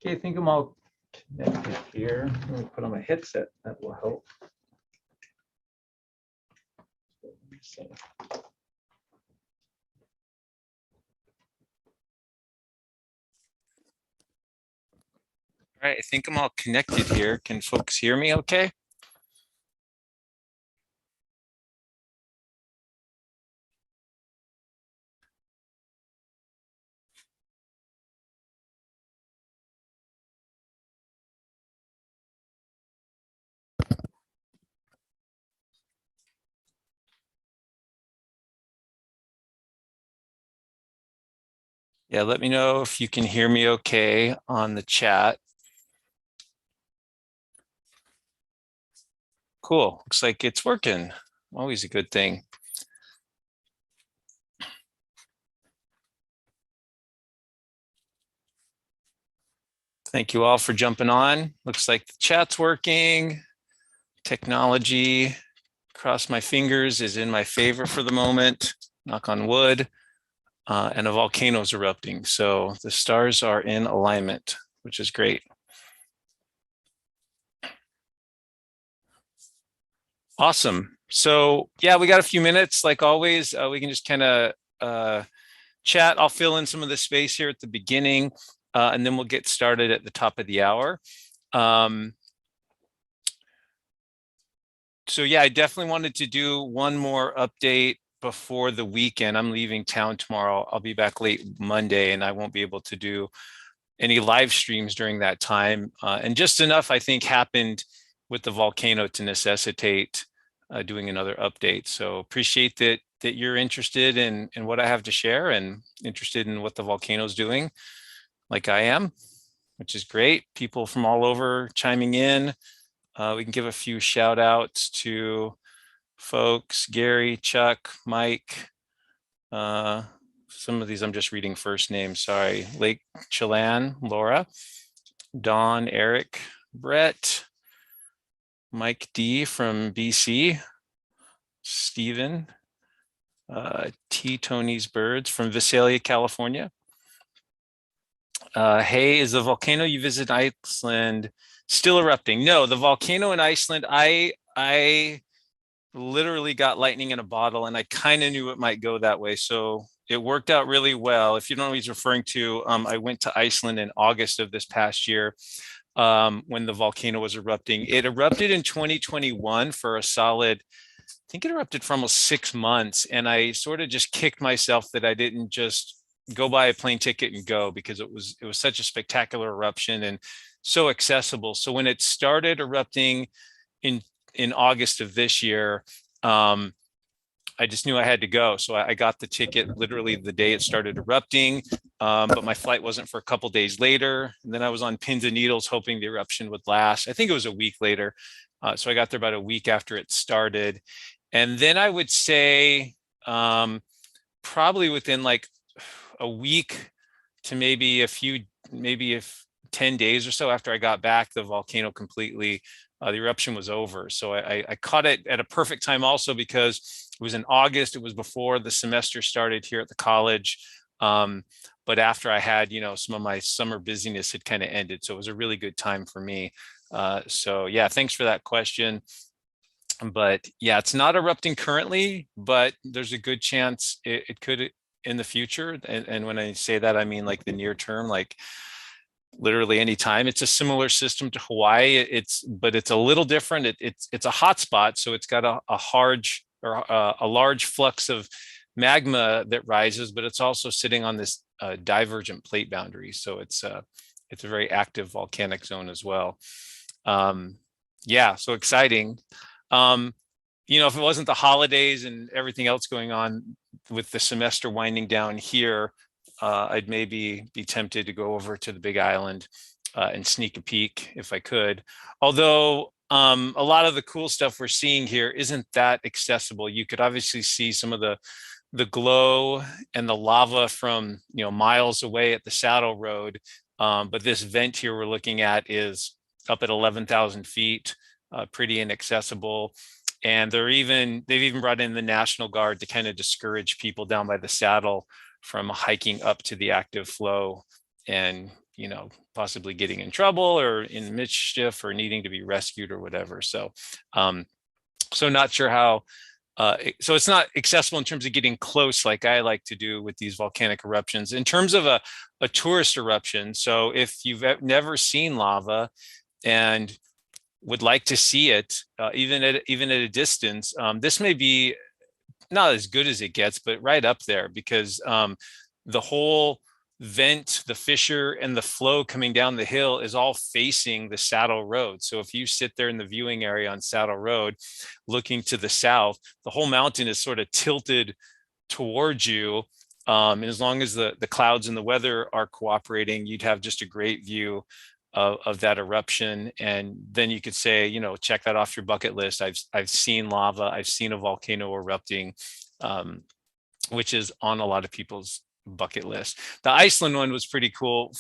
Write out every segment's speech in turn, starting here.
Okay, I think I'm all connected here. Let me put on my headset. That will help. Let me see. All right, I think I'm all connected here. Can folks hear me okay? Yeah, let me know if you can hear me okay on the chat. Cool, looks like it's working. Always a good thing. Thank you all for jumping on. Looks like the chat's working. Technology, cross my fingers, is in my favor for the moment. Knock on wood. And a volcano's erupting. So the stars are in alignment, which is great. Awesome. So yeah, we got a few minutes. Like always, we can just kind of chat. I'll fill in some of the space here at the beginning, and then we'll get started at the top of the hour. So yeah, I definitely wanted to do one more update before the weekend. I'm leaving town tomorrow. I'll be back late Monday, and I won't be able to do any live streams during that time. And just enough, I think, happened with the volcano to necessitate doing another update. So appreciate that you're interested in what I have to share and interested in what the volcano is doing, like I am, which is great. People from all over chiming in. We can give a few shout outs to folks, Gary, Chuck, Mike. Some of these I'm just reading first names, sorry. Lake Chelan, Laura, Don, Eric, Brett, Mike D from BC, Stephen, T. Tony's Birds from Visalia, California. Hey, is the volcano you visit Iceland still erupting? No, the volcano in Iceland, I literally got lightning in a bottle, and I kind of knew it might go that way. So it worked out really well. If you don't know what he's referring to, I went to Iceland in August of this past year when the volcano was erupting. It erupted in 2021 for a solid, I think it erupted for almost 6 months. And I sort of just kicked myself that I didn't just go buy a plane ticket and go, because it was such a spectacular eruption and so accessible. So when it started erupting in August of this year, I just knew I had to go. So I got the ticket literally the day it started erupting, but my flight wasn't for a couple days later. And then I was on pins and needles hoping the eruption would last. I think it was a week later. So I got there about a week after it started. And then I would say probably within like a week to maybe 10 days or so after I got back, the volcano completely, the eruption was over. So I caught it at a perfect time also, because it was in August. It was before the semester started here at the college. But after I had, some of my summer busyness had kind of ended. So it was a really good time for me. So yeah, thanks for that question. But yeah, it's not erupting currently, but there's a good chance it could in the future. And when I say that, I mean like the near term, like literally any time. It's a similar system to Hawaii. But it's a little different. It's a hot spot, so it's got a large flux of magma that rises, but it's also sitting on this divergent plate boundary. So it's a very active volcanic zone as well. Yeah, so exciting. If it wasn't the holidays and everything else going on with the semester winding down here, I'd maybe be tempted to go over to the Big Island and sneak a peek if I could. Although a lot of the cool stuff we're seeing here isn't that accessible. You could obviously see some of the glow and the lava from miles away at the Saddle Road. But this vent here we're looking at is up at 11,000 feet, pretty inaccessible. And they've even brought in the National Guard to kind of discourage people down by the saddle from hiking up to the active flow and possibly getting in trouble or in mischief or needing to be rescued or whatever. So, so not sure how. So it's not accessible in terms of getting close like I like to do with these volcanic eruptions. In terms of a tourist eruption, so if you've never seen lava and would like to see it, even at a distance, this may be not as good as it gets, but right up there, because the whole vent, the fissure, and the flow coming down the hill is all facing the Saddle Road. So if you sit there in the viewing area on Saddle Road, looking to the south, the whole mountain is sort of tilted towards you. And as long as the clouds and the weather are cooperating, you'd have just a great view of that eruption. And then you could say, check that off your bucket list. I've seen lava, I've seen a volcano erupting, which is on a lot of people's bucket list. The Iceland one was pretty cool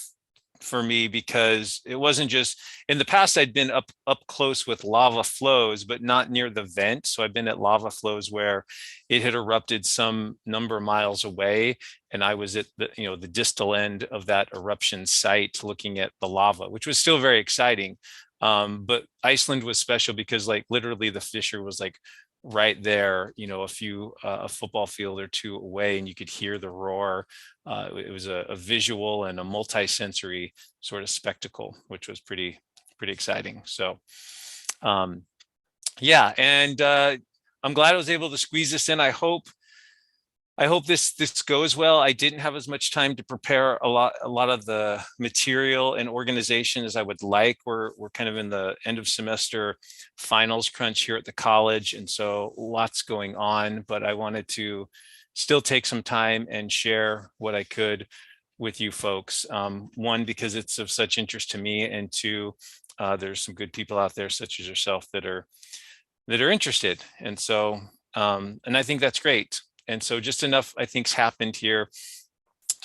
for me because it wasn't just, in the past I'd been up close with lava flows, but not near the vent. So I've been at lava flows where it had erupted some number of miles away, and I was at the distal end of that eruption site looking at the lava, which was still very exciting. But Iceland was special because like literally the fissure was like right there, a football field or two away, and you could hear the roar. It was a visual and a multi-sensory sort of spectacle, which was pretty exciting. So, yeah, and I'm glad I was able to squeeze this in. I hope this goes well. I didn't have as much time to prepare a lot of the material and organization as I would like. We're kind of in the end of semester finals crunch here at the college, and so lots going on, but I wanted to still take some time and share what I could with you folks. One, because it's of such interest to me, and two, there's some good people out there such as yourself that are interested. And so, and I think that's great. And so just enough, I think, has happened here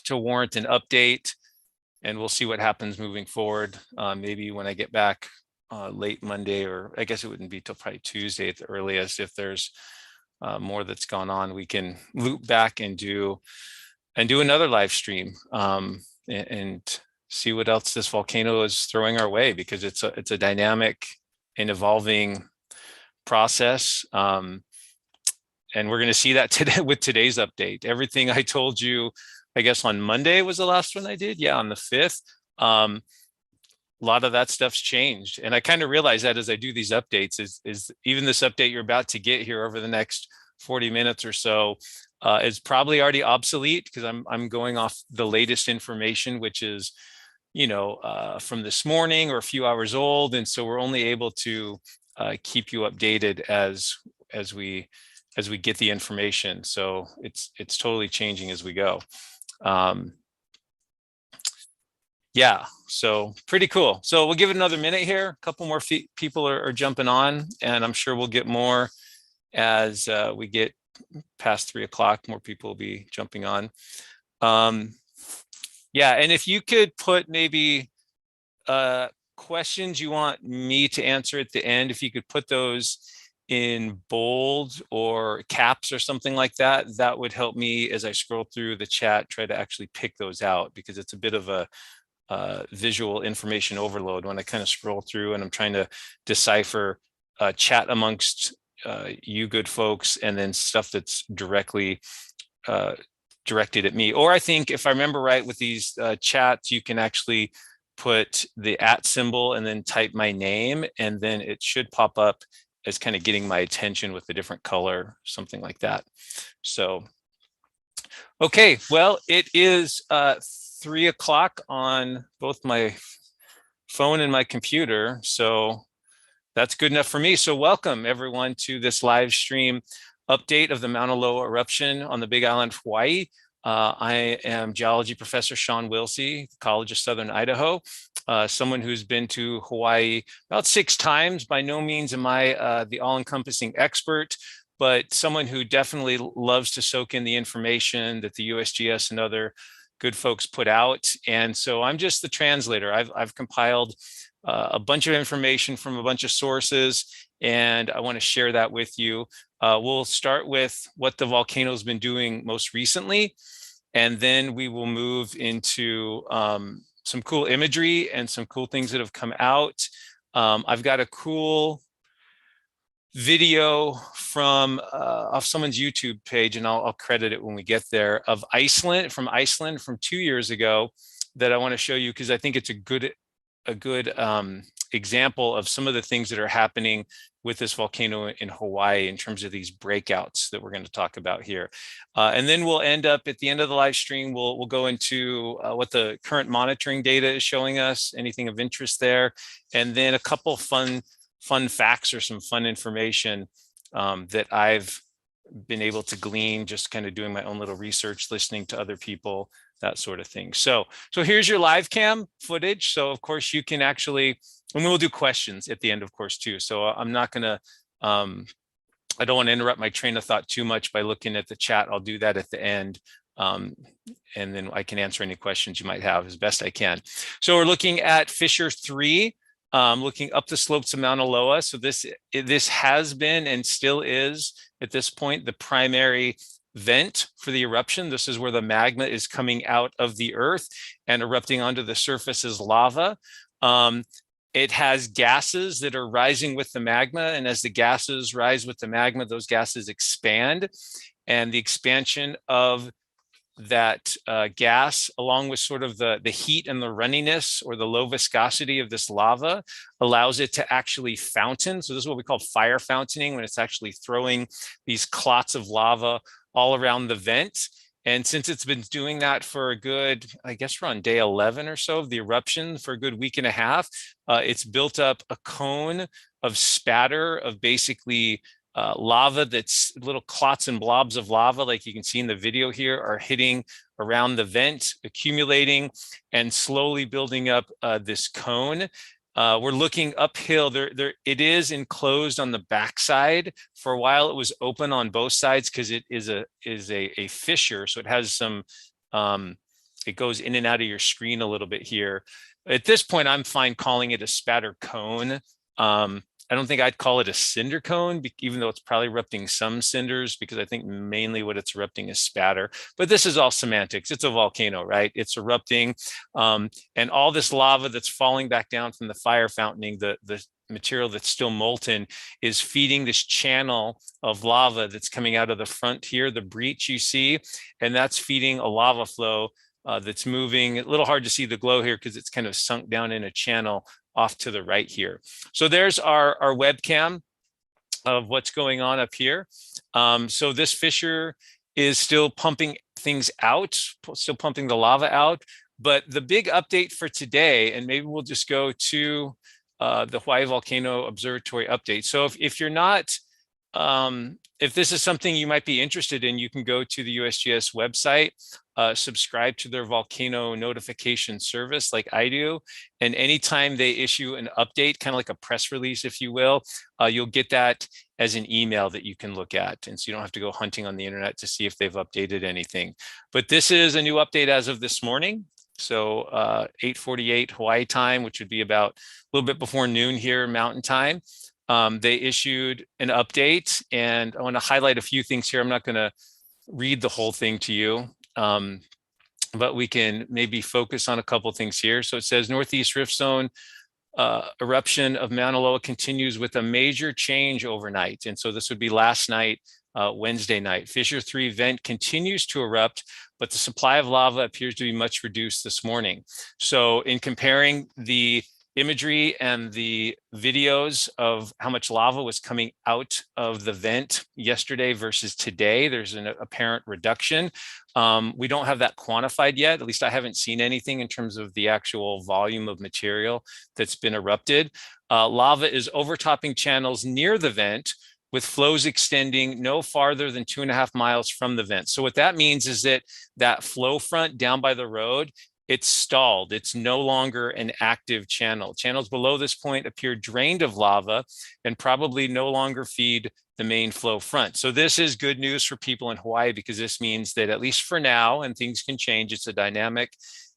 to warrant an update, and we'll see what happens moving forward. Maybe when I get back late Monday, or I guess it wouldn't be till probably Tuesday at the earliest, if there's more that's gone on, we can loop back and do another live stream and see what else this volcano is throwing our way, because it's a dynamic and evolving process. And we're going to see that today with today's update. Everything I told you, I guess on Monday was the last one I did. Yeah, on the 5th. A lot of that stuff's changed. And I kind of realize that as I do these updates, is even this update you're about to get here over the next 40 minutes or so is probably already obsolete, because I'm going off the latest information, which is, from this morning or a few hours old. And so we're only able to keep you updated as we get the information. So it's totally changing as we go. Yeah, so pretty cool. So we'll give it another minute here. A couple more people are jumping on, and I'm sure we'll get more as we get past 3 o'clock. More people will be jumping on. Yeah, and if you could put maybe questions you want me to answer at the end, if you could put those in bold or caps or something like that, that would help me as I scroll through the chat, try to actually pick those out, because it's a bit of a visual information overload when I kind of scroll through and I'm trying to decipher chat amongst you good folks, and then stuff that's directly directed at me. Or I think if I remember right with these chats, you can actually put the @ symbol and then type my name, and then it should pop up as kind of getting my attention with a different color, something like that. So, okay, well, it is 3 o'clock on both my phone and my computer. So that's good enough for me. So welcome everyone to this live stream update of the Mauna Loa eruption on the Big Island of Hawaii. I am geology professor Shawn Willsey, College of Southern Idaho, someone who's been to Hawaii about 6 times. By no means am I the all-encompassing expert, but someone who definitely loves to soak in the information that the USGS and other good folks put out. And so I'm just the translator. I've compiled a bunch of information from a bunch of sources, and I want to share that with you. We'll start with what the volcano's been doing most recently, and then we will move into some cool imagery and some cool things that have come out. I've got a cool video from off someone's YouTube page, and I'll credit it when we get there, of Iceland, from 2 years ago, that I want to show you because I think it's a good example of some of the things that are happening with this volcano in Hawaii in terms of these breakouts that we're going to talk about here. And then we'll end up at the end of the live stream, we'll go into what the current monitoring data is showing us, anything of interest there, and then a couple fun facts or some fun information that I've been able to glean just kind of doing my own little research, listening to other people, that sort of thing. So here's your live cam footage. So of course you can actually, and we'll do questions at the end, of course, too. So I'm not gonna, I don't want to interrupt my train of thought too much by looking at the chat. I'll do that at the end. And then I can answer any questions you might have as best I can. So we're looking at Fissure 3. Looking up the slopes of Mauna Loa. So this has been and still is at this point the primary vent for the eruption. This is where the magma is coming out of the earth and erupting onto the surface as lava. It has gases that are rising with the magma, and as the gases rise with the magma, those gases expand, and the expansion of that gas, along with sort of the heat and the runniness or the low viscosity of this lava, allows it to actually fountain. So this is what we call fire fountaining, when it's actually throwing these clots of lava all around the vent. And since it's been doing that for a good, I guess we're on day 11 or so of the eruption, for a good week and a half, it's built up a cone of spatter of basically lava, that's little clots and blobs of lava, like you can see in the video here, are hitting around the vent, accumulating and slowly building up this cone. We're looking uphill. It is enclosed on the backside. For a while, it was open on both sides because it is a fissure. So it has some, it goes in and out of your screen a little bit here. At this point, I'm fine calling it a spatter cone. I don't think I'd call it a cinder cone, even though it's probably erupting some cinders, because I think mainly what it's erupting is spatter. But this is all semantics. It's a volcano, right? It's erupting. And all this lava that's falling back down from the fire fountaining, the material that's still molten, is feeding this channel of lava that's coming out of the front here, the breach you see, and that's feeding a lava flow that's moving. A little hard to see the glow here because it's kind of sunk down in a channel off to the right here. So there's our webcam of what's going on up here. So this fissure is still pumping things out, still pumping the lava out. But the big update for today, and maybe we'll just go to the Hawaii Volcano Observatory update. So if you're not, if this is something you might be interested in, you can go to the USGS website, subscribe to their volcano notification service like I do. And anytime they issue an update, kind of like a press release, if you will, you'll get that as an email that you can look at. And so you don't have to go hunting on the internet to see if they've updated anything. But this is a new update as of this morning. So 8:48 Hawaii time, which would be about a little bit before noon here Mountain time. They issued an update, and I want to highlight a few things here. I'm not going to read the whole thing to you, but we can maybe focus on a couple things here. So it says Northeast Rift Zone eruption of Mauna Loa continues with a major change overnight. And so this would be last night, Wednesday night. Fissure 3 vent continues to erupt, but the supply of lava appears to be much reduced this morning. So in comparing the imagery and the videos of how much lava was coming out of the vent yesterday versus today, there's an apparent reduction. We don't have that quantified yet. At least I haven't seen anything in terms of the actual volume of material that's been erupted. Lava is overtopping channels near the vent, with flows extending no farther than 2.5 miles from the vent. So what that means is that that flow front down by the road, it's stalled. It's no longer an active channel. Channels below this point appear drained of lava and probably no longer feed the main flow front. So this is good news for people in Hawaii, because this means that at least for now, and things can change, it's a dynamic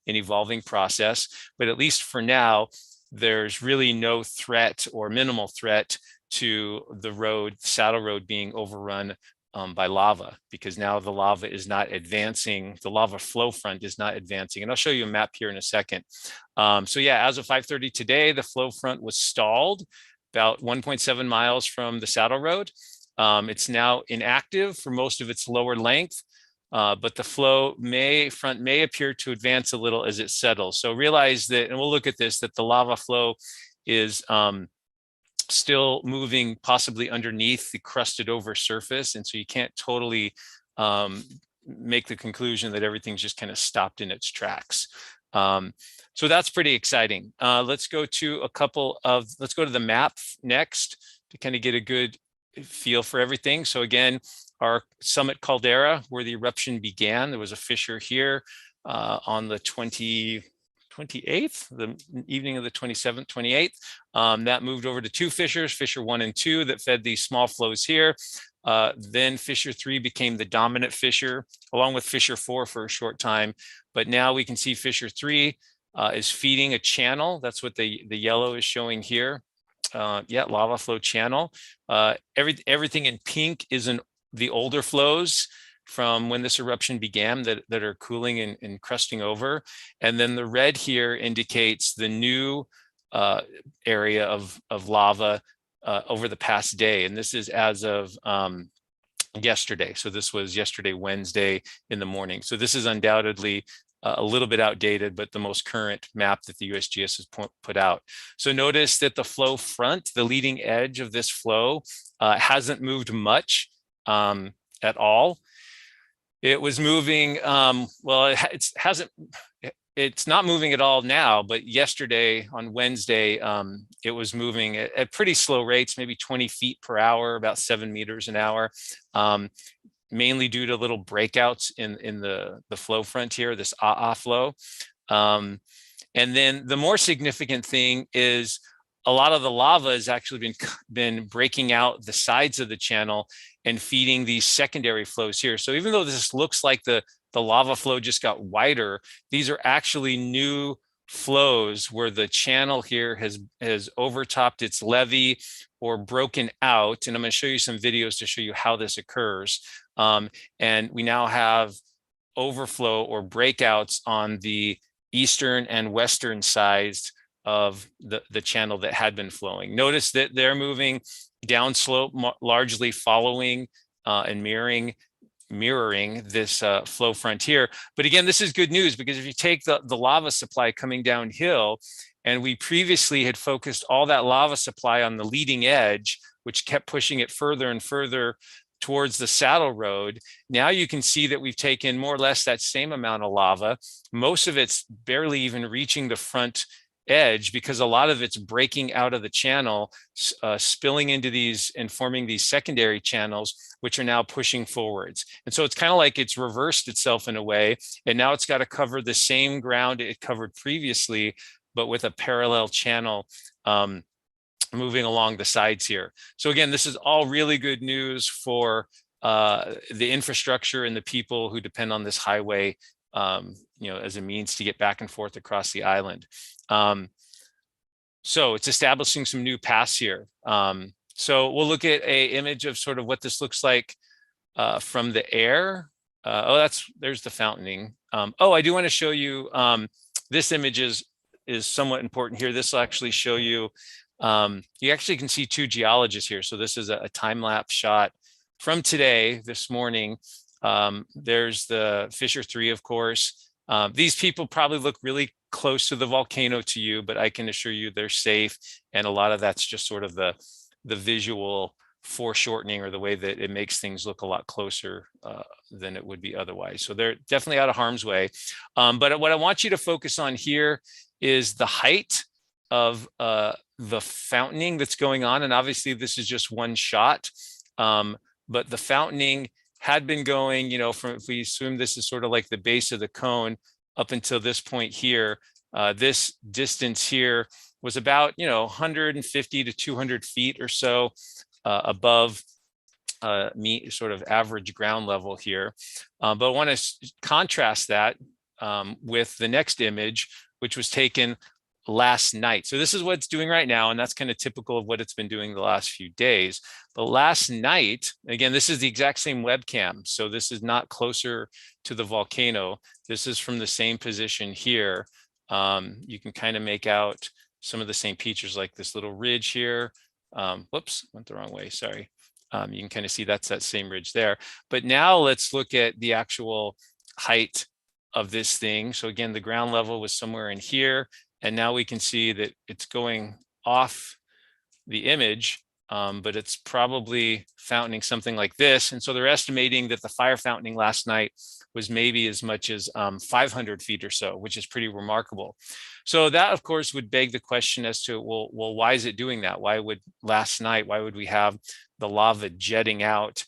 and evolving process, but at least for now, there's really no threat or minimal threat to the road, saddle road, being overrun by lava, because now the lava is not advancing, the lava flow front is not advancing. And I'll show you a map here in a second. So yeah, as of 5:30 today, the flow front was stalled about 1.7 miles from the saddle road. It's now inactive for most of its lower length, but the flow front may appear to advance a little as it settles. So realize that, and we'll look at this, that the lava flow is still moving possibly underneath the crusted over surface. And so you can't totally make the conclusion that everything's just kind of stopped in its tracks. So that's pretty exciting. Let's go to let's go to the map next to kind of get a good feel for everything. So again, our summit caldera where the eruption began, there was a fissure here on the 28th, the evening of the 27th, 28th. That moved over to two fissures, fissure 1 and 2, that fed these small flows here. Then fissure 3 became the dominant fissure, along with fissure 4 for a short time. But now we can see fissure 3 is feeding a channel. That's what the yellow is showing here. Yeah, lava flow channel. Everything in pink is the older flows from when this eruption began that are cooling and crusting over. And then the red here indicates the new area of lava over the past day. And this is as of yesterday. So this was yesterday, Wednesday in the morning. So this is undoubtedly a little bit outdated, but the most current map that the USGS has put out. So notice that the flow front, the leading edge of this flow, hasn't moved much at all. It was moving, well, it's not moving at all now, but yesterday on Wednesday, it was moving at pretty slow rates, maybe 20 feet per hour, about 7 meters an hour. Mainly due to little breakouts in the flow front here, this flow. And then the more significant thing is a lot of the lava has actually been breaking out the sides of the channel and feeding these secondary flows here. So even though this looks like the lava flow just got wider, these are actually new flows where the channel here has overtopped its levee or broken out. And I'm going to show you some videos to show you how this occurs. And we now have overflow or breakouts on the eastern and western sides of the channel that had been flowing. Notice that they're moving downslope, largely following and mirroring this flow front here. But again, this is good news, because if you take the lava supply coming downhill, and we previously had focused all that lava supply on the leading edge, which kept pushing it further and further towards the saddle road, now you can see that we've taken more or less that same amount of lava. Most of it's barely even reaching the front edge, because a lot of it's breaking out of the channel, spilling into these and forming these secondary channels, which are now pushing forwards. And so it's kind of like it's reversed itself in a way, and now it's got to cover the same ground it covered previously, but with a parallel channel moving along the sides here. So again, this is all really good news for the infrastructure and the people who depend on this highway, as a means to get back and forth across the island. So it's establishing some new paths here. So we'll look at an image of sort of what this looks like from the air. There's the fountaining. I do want to show you, this image is somewhat important here. This will actually show you, you actually can see two geologists here. So this is a time-lapse shot from today, this morning. There's the fissure 3, of course. These people probably look really close to the volcano to you, but I can assure you they're safe. And a lot of that's just sort of the visual foreshortening, or the way that it makes things look a lot closer than it would be otherwise. So they're definitely out of harm's way. But what I want you to focus on here is the height of the fountaining that's going on. And obviously this is just one shot, but the fountaining had been going, from, if we assume this is sort of like the base of the cone up until this point here, this distance here was about, 150 to 200 feet or so above sort of average ground level here. But I want to contrast that with the next image, which was taken last night. So this is what it's doing right now, and that's kind of typical of what it's been doing the last few days. But last night, again, this is the exact same webcam. So this is not closer to the volcano. This is from the same position here. You can kind of make out some of the same features like this little ridge here. Whoops, went the wrong way, sorry. You can kind of see that's that same ridge there. But now let's look at the actual height of this thing. So again, the ground level was somewhere in here. And now we can see that it's going off the image, but it's probably fountaining something like this. And so they're estimating that the fire fountaining last night was maybe as much as 500 feet or so, which is pretty remarkable. So that, of course, would beg the question as to, well, why is it doing that? Why would we have the lava jetting out,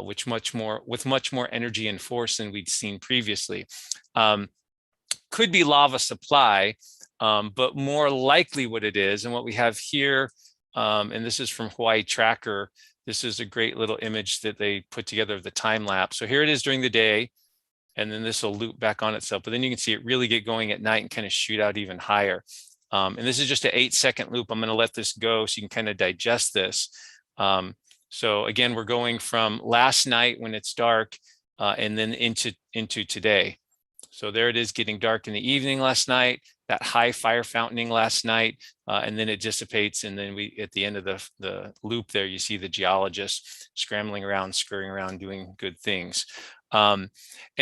with much more energy and force than we'd seen previously? Could be lava supply. But more likely what it is, and what we have here, and this is from Hawaii Tracker, this is a great little image that they put together of the time lapse. So here it is during the day, and then this will loop back on itself. But then you can see it really get going at night and kind of shoot out even higher. And this is just an 8-second loop. I'm going to let this go so you can kind of digest this. So again, we're going from last night when it's dark, and then into today. So there it is getting dark in the evening last night, that high fire fountaining last night, and then it dissipates. And then at the end of the loop there, you see the geologists scrambling around, scurrying around, doing good things. And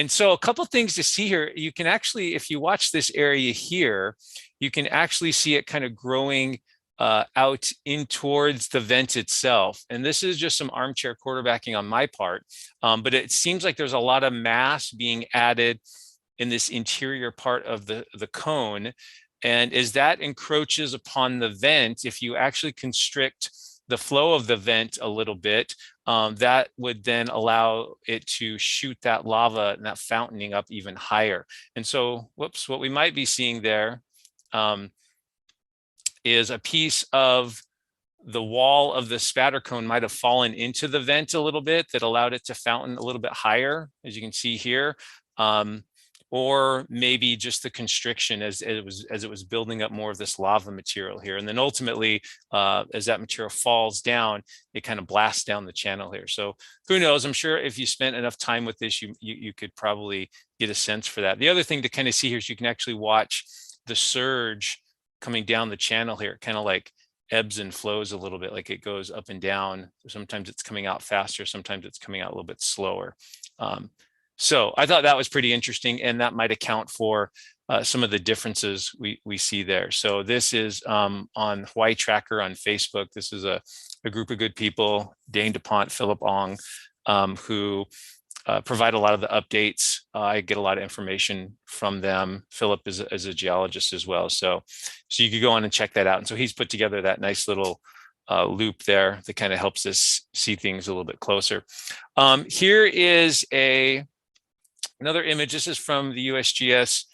so a couple things to see here. You can actually, if you watch this area here, you can actually see it kind of growing out in towards the vent itself. And this is just some armchair quarterbacking on my part, but it seems like there's a lot of mass being added in this interior part of the cone. And as that encroaches upon the vent, if you actually constrict the flow of the vent a little bit, that would then allow it to shoot that lava and that fountain up even higher. And so, whoops, what we might be seeing there is a piece of the wall of the spatter cone might have fallen into the vent a little bit that allowed it to fountain a little bit higher, as you can see here. Or maybe just the constriction as it was building up more of this lava material here. And then ultimately, as that material falls down, it kind of blasts down the channel here. So who knows? I'm sure if you spent enough time with this, you could probably get a sense for that. The other thing to kind of see here is you can actually watch the surge coming down the channel here. It kind of like ebbs and flows a little bit, like it goes up and down. Sometimes it's coming out faster, sometimes it's coming out a little bit slower. So I thought that was pretty interesting, and that might account for some of the differences we see there. So this is on Hawaii Tracker on Facebook. This is a group of good people, Dane DuPont, Philip Ong, who provide a lot of the updates. I get a lot of information from them. Philip is a geologist as well. So you could go on and check that out. And so he's put together that nice little loop there that kind of helps us see things a little bit closer. Here is another image. This is from the USGS.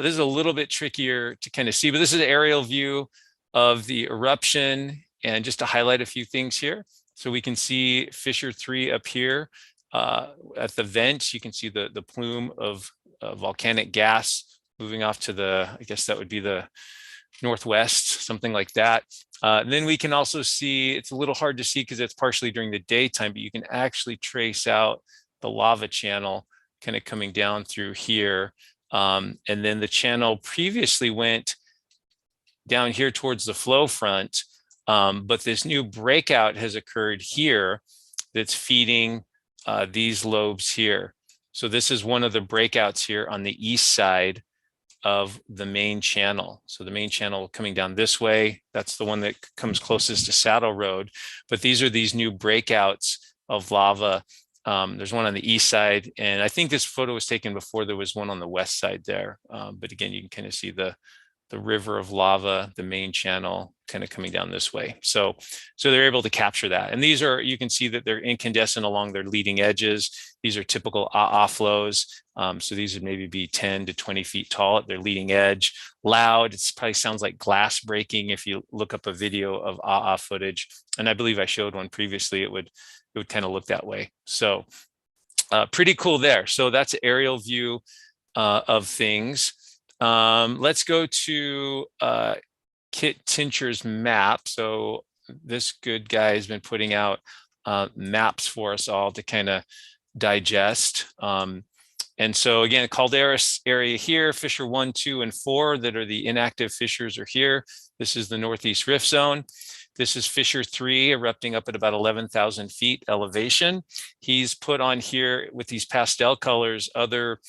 This is a little bit trickier to kind of see, but this is an aerial view of the eruption. And just to highlight a few things here. So we can see Fissure 3 up here at the vent. You can see the plume of volcanic gas moving off to I guess that would be the northwest, something like that. Then we can also see, it's a little hard to see because it's partially during the daytime, but you can actually trace out the lava channel kind of coming down through here. And then the channel previously went down here towards the flow front, but this new breakout has occurred here that's feeding these lobes here. So this is one of the breakouts here on the east side of the main channel. So the main channel coming down this way, that's the one that comes closest to Saddle Road. But these are these new breakouts of lava. There's one on the east side, and I think this photo was taken before there was one on the west side there. But again, you can kind of see the river of lava, the main channel kind of coming down this way. So they're able to capture that. And these are, you can see that they're incandescent along their leading edges. These are typical flows. So these would maybe be 10 to 20 feet tall at their leading edge. Loud, it probably sounds like glass breaking if you look up a video of footage. And I believe I showed one previously, it would kind of look that way. So pretty cool there. So that's an aerial view of things. Let's go to Kit Tincher's map. So this good guy has been putting out maps for us all to kind of digest. And so again, Caldera area here, fissure 1, 2, and 4 that are the inactive fissures are here. This is the Northeast Rift Zone. This is fissure 3 erupting up at about 11,000 feet elevation. He's put on here with these pastel colors other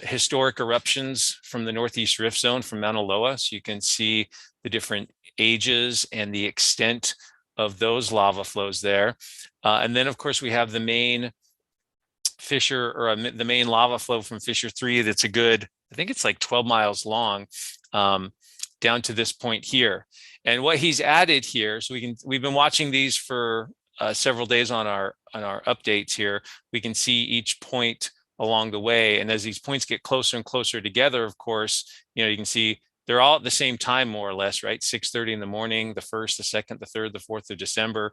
historic eruptions from the Northeast Rift Zone from Mauna Loa. So you can see the different ages and the extent of those lava flows there. And then of course we have the main fissure, or the main lava flow from fissure 3 that's a good, I think it's like 12 miles long, down to this point here. And what he's added here, so we've been watching these for several days on our updates here. We can see each point along the way, and as these points get closer and closer together, of course, you can see they're all at the same time, more or less, right? 6:30 in the morning, the 1st, the 2nd, the 3rd, the 4th of December.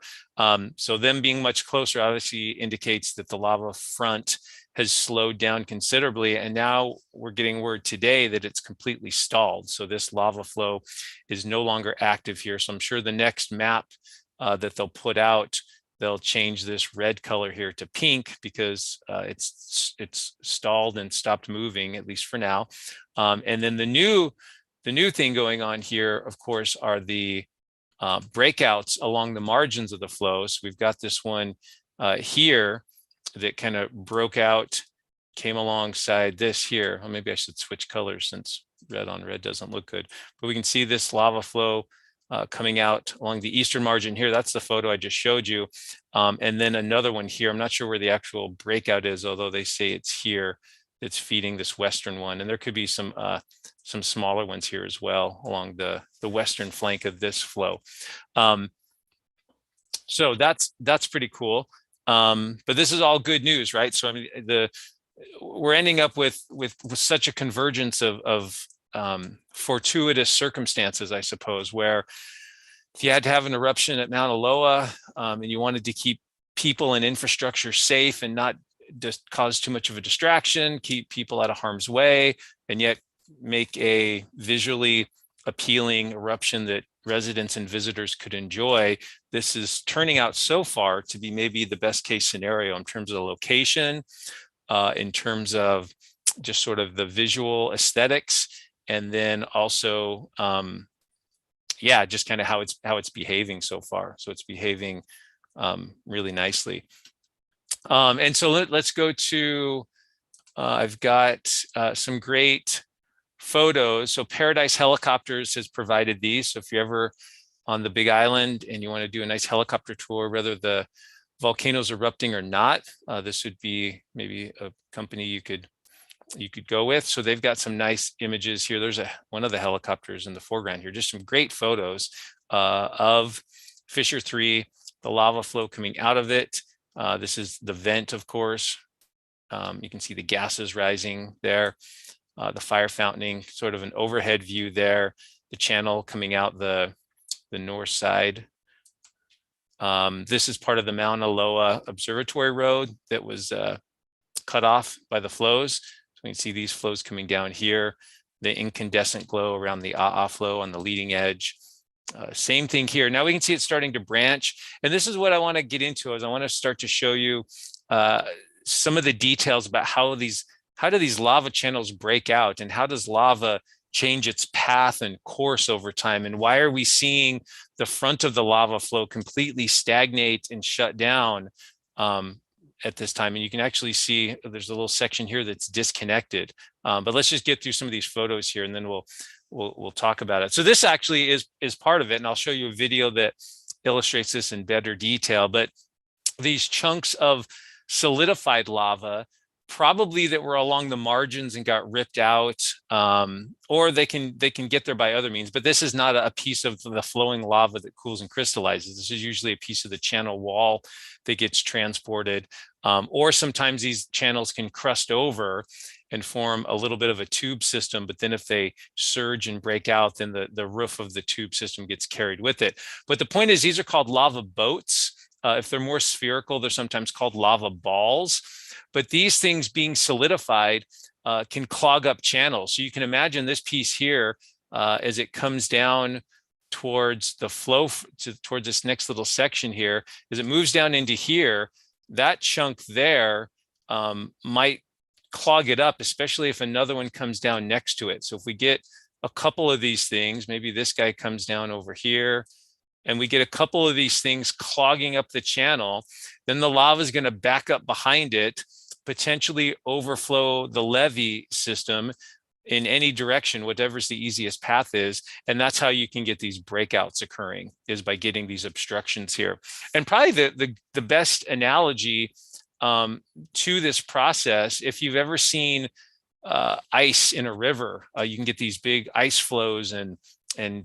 So them being much closer obviously indicates that the lava front has slowed down considerably. And now we're getting word today that it's completely stalled. So this lava flow is no longer active here. So I'm sure the next map that they'll put out, they'll change this red color here to pink because it's stalled and stopped moving, at least for now. And then the new thing going on here, of course, are the breakouts along the margins of the flow. So we've got this one here that kind of broke out, came alongside this here. Or maybe I should switch colors since red on red doesn't look good. But we can see this lava flow coming out along the eastern margin here. That's the photo I just showed you. And then another one here. I'm not sure where the actual breakout is, although they say it's here. It's feeding this western one. And there could be some smaller ones here as well along the western flank of this flow. So that's pretty cool. But this is all good news, right? So I mean, we're ending up with such a convergence of fortuitous circumstances, I suppose, where if you had to have an eruption at Mauna Loa and you wanted to keep people and infrastructure safe and not just cause too much of a distraction, keep people out of harm's way, and yet make a visually appealing eruption that residents and visitors could enjoy, this is turning out so far to be maybe the best case scenario in terms of the location, in terms of just sort of the visual aesthetics, and then also, yeah, just kind of how it's behaving so far. So it's behaving really nicely. And so let's go to, I've got some great photos. So Paradise Helicopters has provided these. So if you're ever on the Big Island and you want to do a nice helicopter tour, whether the volcano's erupting or not, this would be maybe a company you could go with. So they've got some nice images here. There's one of the helicopters in the foreground here, just some great photos of Fissure 3, the lava flow coming out of it. This is the vent, of course. You can see the gases rising there, the fire fountaining, sort of an overhead view there, the channel coming out the north side. This is part of the Mauna Loa Observatory Road that was cut off by the flows. So we can see these flows coming down here, the incandescent glow around the A'a flow on the leading edge. Same thing here. Now we can see it starting to branch. And this is what I want to get into, is I want to start to show you some of the details about how do these lava channels break out, and how does lava change its path and course over time, and why are we seeing the front of the lava flow completely stagnate and shut down at this time. And you can actually see there's a little section here that's disconnected. But let's just get through some of these photos here, and then we'll talk about it. So this actually is part of it, and I'll show you a video that illustrates this in better detail. But these chunks of solidified lava, probably that were along the margins and got ripped out, or they can get there by other means. But this is not a piece of the flowing lava that cools and crystallizes. This is usually a piece of the channel wall that gets transported, or sometimes these channels can crust over and form a little bit of a tube system. But then if they surge and break out, then the roof of the tube system gets carried with it. But the point is, these are called lava boats. If they're more spherical, they're sometimes called lava balls. But these things being solidified can clog up channels. So you can imagine this piece here as it comes down towards the flow, towards this next little section here, as it moves down into here, that chunk there might clog it up, especially if another one comes down next to it. So if we get a couple of these things, maybe this guy comes down over here, and we get a couple of these things clogging up the channel, then the lava is going to back up behind it, potentially overflow the levee system in any direction, whatever's the easiest path is. And that's how you can get these breakouts occurring, is by getting these obstructions here. And probably the best analogy to this process, if you've ever seen ice in a river, you can get these big ice flows and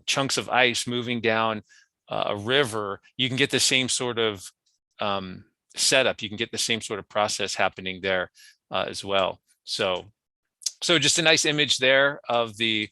chunks of ice moving down a river. You can get the same sort of setup. You can get the same sort of process happening there as well. So just a nice image there of the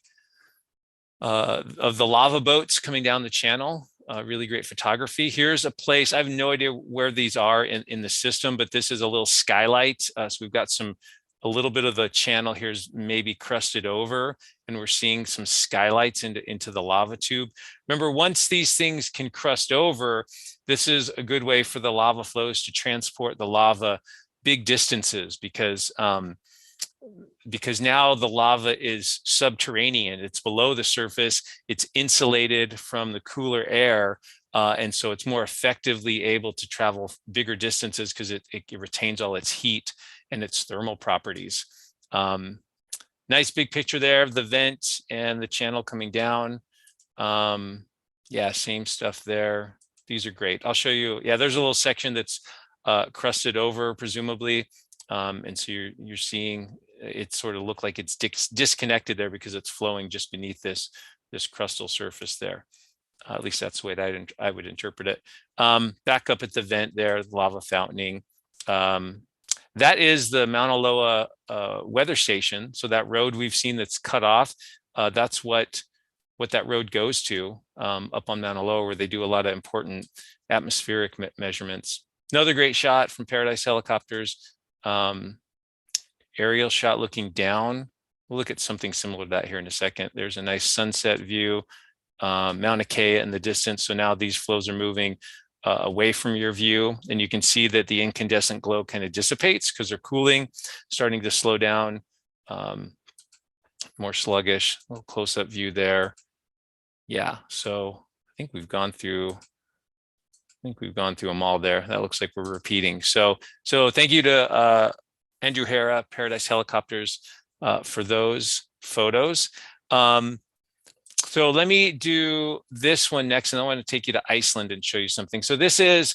lava boats coming down the channel. Really great photography. Here's a place, I have no idea where these are in the system, but this is a little skylight. So we've got a little bit of the channel here's maybe crusted over, and we're seeing some skylights into the lava tube. Remember, once these things can crust over, this is a good way for the lava flows to transport the lava big distances, because now the lava is subterranean. It's below the surface. It's insulated from the cooler air. And so it's more effectively able to travel bigger distances because it retains all its heat and its thermal properties. Nice big picture there of the vent and the channel coming down. Yeah, same stuff there. These are great. I'll show you. Yeah, there's a little section that's crusted over, presumably. And so you're seeing it sort of look like it's disconnected there because it's flowing just beneath this crustal surface there. At least that's the way I would interpret it. Back up at the vent there, the lava fountaining. That is the Mauna Loa weather station. So that road we've seen that's cut off, that's what that road goes to up on Mauna Loa, where they do a lot of important atmospheric measurements. Another great shot from Paradise helicopters. Aerial shot looking down. We'll look at something similar to that here in a second. There's a nice sunset view, Mauna Kea in the distance. So now these flows are moving away from your view, and you can see that the incandescent glow kind of dissipates because they're cooling, starting to slow down, more sluggish. A little close-up view there. Yeah, so I think we've gone through them all there. That looks like we're repeating. So thank you to Andrew Hara, Paradise Helicopters, for those photos. So let me do this one next, and I want to take you to Iceland and show you something. So this is,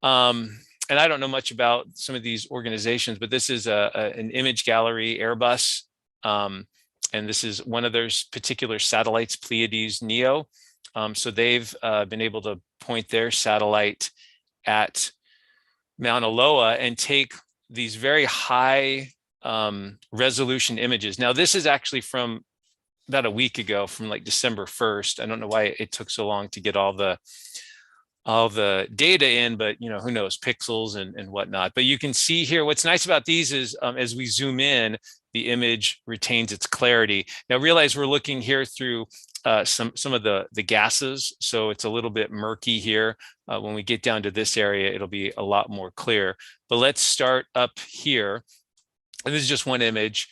and I don't know much about some of these organizations, but this is an image gallery, Airbus, and this is one of their particular satellites, Pleiades Neo. So they've been able to point their satellite at Mauna Loa and take these very high resolution images. Now, this is actually from about a week ago, from like December 1st. I don't know why it took so long to get all the data in, but who knows, pixels and whatnot. But you can see here, what's nice about these is as we zoom in, the image retains its clarity. Now realize we're looking here through some of the gases, so it's a little bit murky here. When we get down to this area, it'll be a lot more clear. But let's start up here. And this is just one image.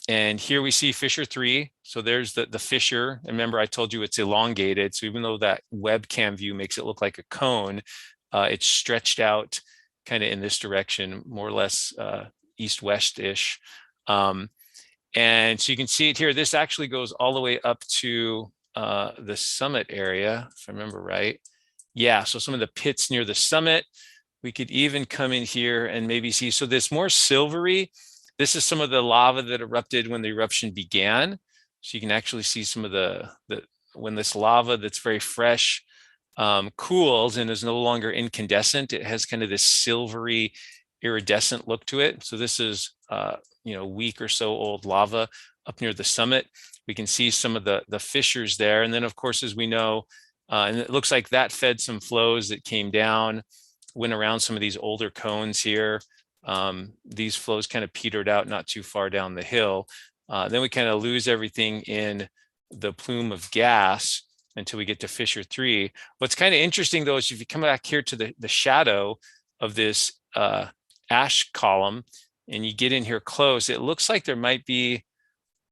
And here we see fissure 3. So there's the fissure. And remember, I told you it's elongated. So even though that webcam view makes it look like a cone, it's stretched out kind of in this direction, more or less east-west-ish. And so you can see it here. This actually goes all the way up to the summit area, if I remember right. Yeah, so some of the pits near the summit. We could even come in here and maybe see, so this more silvery, this is some of the lava that erupted when the eruption began. So you can actually see some of the when this lava that's very fresh cools and is no longer incandescent, it has kind of this silvery iridescent look to it. So this is a week or so old lava up near the summit. We can see some of the fissures there. And then of course, as we know, and it looks like that fed some flows that came down, went around some of these older cones here. These flows kind of petered out not too far down the hill. Then we kind of lose everything in the plume of gas until we get to fissure 3. What's kind of interesting though is if you come back here to the shadow of this ash column and you get in here close, it looks like there might be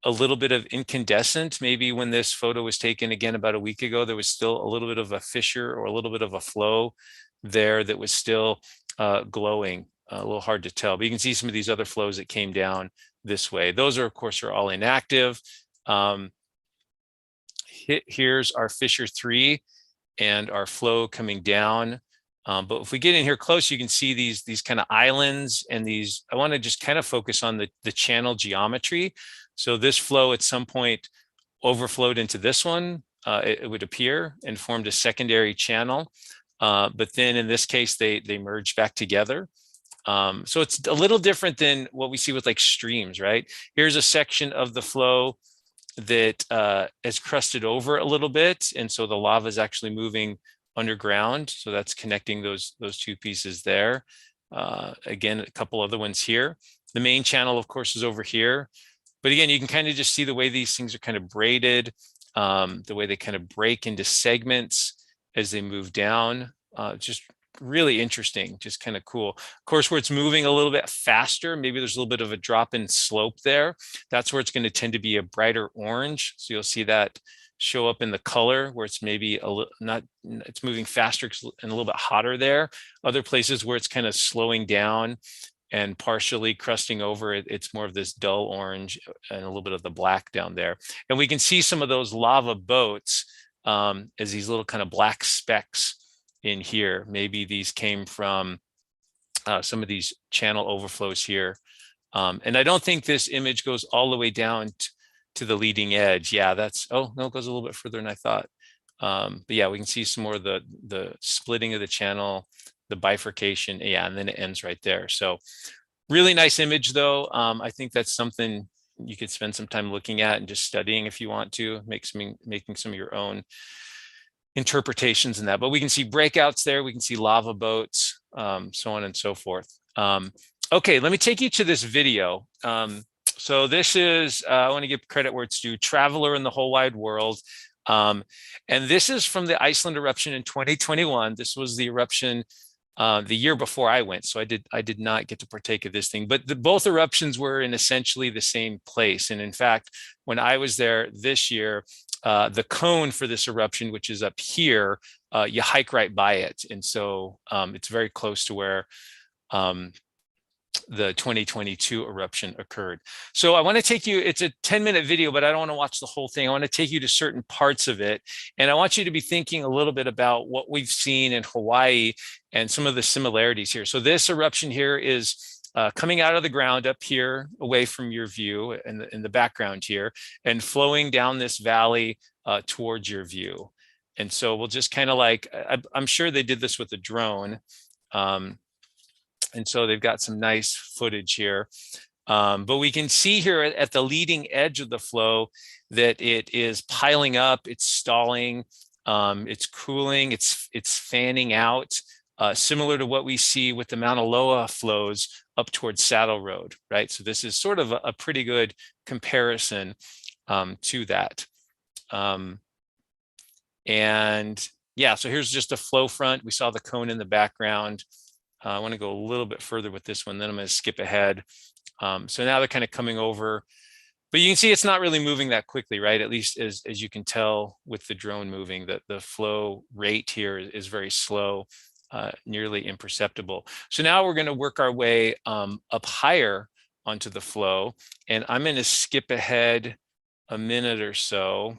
a little bit of incandescent. Maybe when this photo was taken again about a week ago, there was still a little bit of a fissure or a little bit of a flow there that was still glowing. A little hard to tell, but you can see some of these other flows that came down this way. Those are, of course, are all inactive. Here's our fissure 3 and our flow coming down. But if we get in here close, you can see these kind of islands and these. I want to just kind of focus on the channel geometry. So this flow at some point overflowed into this one, it would appear, and formed a secondary channel. But then in this case, they merge back together. So it's a little different than what we see with like streams, right? Here's a section of the flow that has crusted over a little bit. And so the lava is actually moving underground. So that's connecting those two pieces there. Again, a couple other ones here. The main channel, of course, is over here. But again, you can kind of just see the way these things are kind of braided, the way they kind of break into segments as they move down. Just really interesting, just kind of cool. Of course, where it's moving a little bit faster, maybe there's a little bit of a drop in slope there. That's where it's going to tend to be a brighter orange. So you'll see that show up in the color where it's maybe a little it's moving faster and a little bit hotter there. Other places where it's kind of slowing down and partially crusting over, it's more of this dull orange and a little bit of the black down there. And we can see some of those lava boats as these little kind of black specks in here. Maybe these came from some of these channel overflows here. And I don't think this image goes all the way down to the leading edge. Yeah, that's, oh, no, it goes a little bit further than I thought. But yeah, we can see some more of the splitting of the channel, the bifurcation. Yeah, and then it ends right there. So really nice image though. I think that's something you could spend some time looking at and just studying if you want to, making some of your own interpretations in that. But we can see breakouts there. We can see lava boats, so on and so forth. Okay, let me take you to this video. So this is, I want to give credit where it's due, Traveler in the Whole Wide World. And this is from the Iceland eruption in 2021. This was the eruption the year before I went. So I did not get to partake of this thing, but both eruptions were in essentially the same place. And in fact, when I was there this year, the cone for this eruption, which is up here, you hike right by it. And so it's very close to where the 2022 eruption occurred. So I want to take you, it's a 10-minute video, but I don't want to watch the whole thing. I want to take you to certain parts of it. And I want you to be thinking a little bit about what we've seen in Hawaii and some of the similarities here. So this eruption here is coming out of the ground up here away from your view in the background here and flowing down this valley towards your view. And so we'll just kind of like, I'm sure they did this with a drone. And so they've got some nice footage here. But we can see here at the leading edge of the flow that it is piling up, it's stalling, it's cooling, it's fanning out, similar to what we see with the Mauna Loa flows up towards Saddle Road, right? So this is sort of a pretty good comparison to that. And yeah, so here's just a flow front. We saw the cone in the background. I want to go a little bit further with this one, then I'm going to skip ahead. So now they're kind of coming over, but you can see it's not really moving that quickly, right? At least as you can tell with the drone moving, that the flow rate here is very slow, nearly imperceptible. So now we're going to work our way up higher onto the flow, and I'm going to skip ahead a minute or so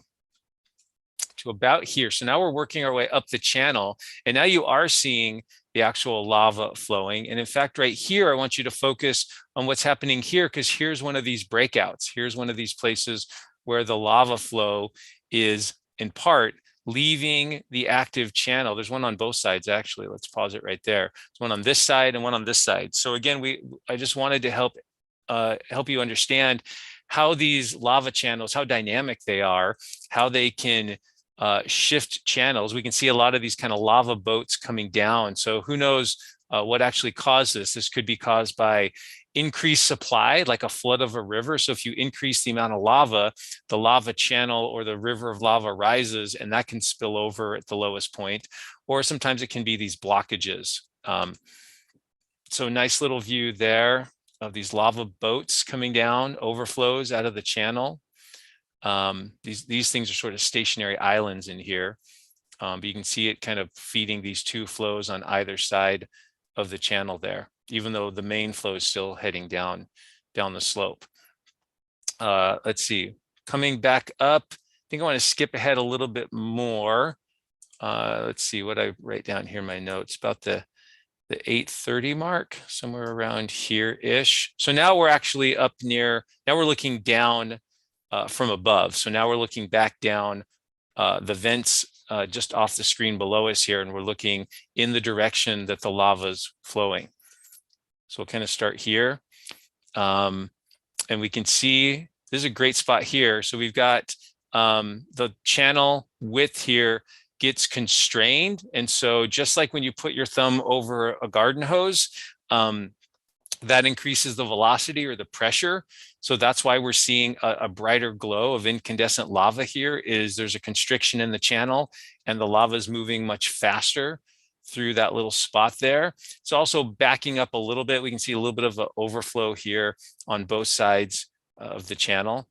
to about here. So now we're working our way up the channel, and now you are seeing the actual lava flowing. And in fact, right here, I want you to focus on what's happening here, because here's one of these breakouts. Here's one of these places where the lava flow is in part leaving the active channel. There's one on both sides, actually. Let's pause it right there. There's one on this side and one on this side. So again, I just wanted to help you understand how these lava channels, how dynamic they are, how they can shift channels. We can see a lot of these kind of lava boats coming down. So who knows what actually caused this? This could be caused by increased supply, like a flood of a river. So if you increase the amount of lava, the lava channel or the river of lava rises, and that can spill over at the lowest point. Or sometimes it can be these blockages. So nice little view there of these lava boats coming down, overflows out of the channel. These things are sort of stationary islands in here, but you can see it kind of feeding these two flows on either side of the channel there, even though the main flow is still heading down the slope. Let's see, coming back up, I think I want to skip ahead a little bit more. Let's see what I write down here in my notes about the 8:30 mark, somewhere around here-ish. So now we're actually up near, now we're looking down from above. So now we're looking back down the vents just off the screen below us here, and we're looking in the direction that the lava is flowing. So we'll kind of start here. And we can see, this is a great spot here. So we've got the channel width here gets constrained. And so just like when you put your thumb over a garden hose, that increases the velocity or the pressure. So that's why we're seeing a brighter glow of incandescent lava here, is there's a constriction in the channel and the lava is moving much faster through that little spot there. It's also backing up a little bit. We can see a little bit of an overflow here on both sides of the channel.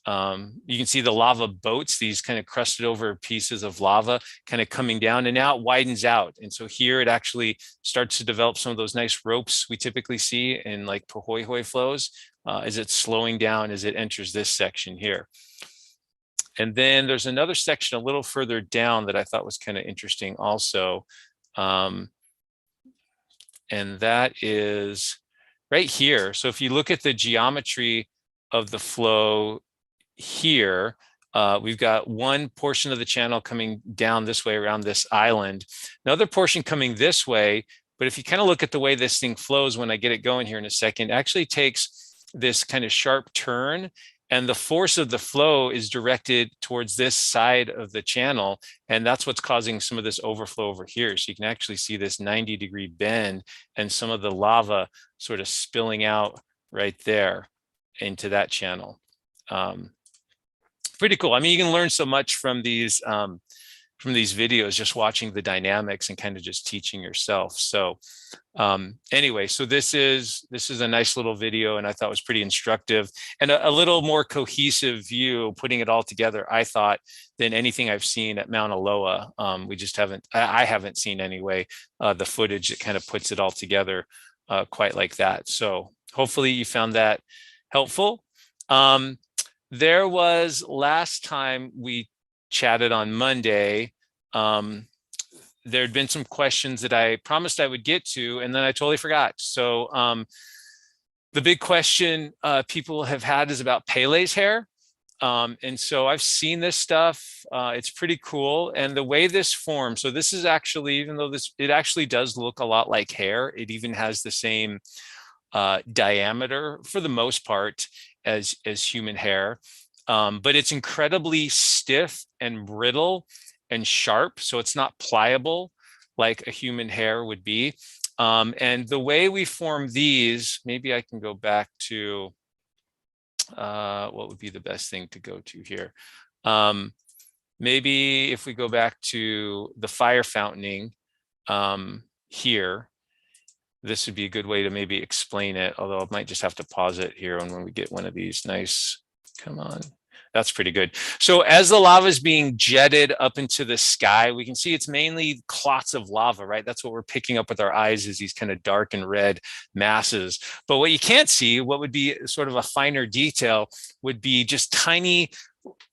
You can see the lava boats, these kind of crusted over pieces of lava kind of coming down, and now it widens out. And so here it actually starts to develop some of those nice ropes we typically see in like Pahoehoe flows as it's slowing down as it enters this section here. And then there's another section a little further down that I thought was kind of interesting also. And that is right here. So if you look at the geometry of the flow here, we've got one portion of the channel coming down this way around this island, another portion coming this way. But if you kind of look at the way this thing flows, when I get it going here in a second, it actually takes this kind of sharp turn, and the force of the flow is directed towards this side of the channel. And that's what's causing some of this overflow over here. So you can actually see this 90-degree bend and some of the lava sort of spilling out right there into that channel. Pretty cool. I mean, you can learn so much from these videos, just watching the dynamics and kind of just teaching yourself. So anyway, so this is a nice little video, and I thought was pretty instructive and a little more cohesive view, putting it all together, I thought, than anything I've seen at Mauna Loa. We just I haven't seen anyway, the footage that kind of puts it all together quite like that. So hopefully you found that helpful. There was, last time we chatted on Monday, there had been some questions that I promised I would get to, and then I totally forgot. So the big question people have had is about Pele's hair. And so I've seen this stuff. It's pretty cool. And the way this forms, so this is actually, even though it actually does look a lot like hair, it even has the same diameter for the most part as human hair. But it's incredibly stiff and brittle and sharp. So it's not pliable like a human hair would be. And the way we form these, maybe I can go back to what would be the best thing to go to here. Maybe if we go back to the fire fountaining here, this would be a good way to maybe explain it, although I might just have to pause it here. And when we get one of these nice, come on, that's pretty good. So as the lava is being jetted up into the sky, we can see it's mainly clots of lava, right? That's what we're picking up with our eyes, is these kind of dark and red masses. But what you can't see, what would be sort of a finer detail, would be just tiny,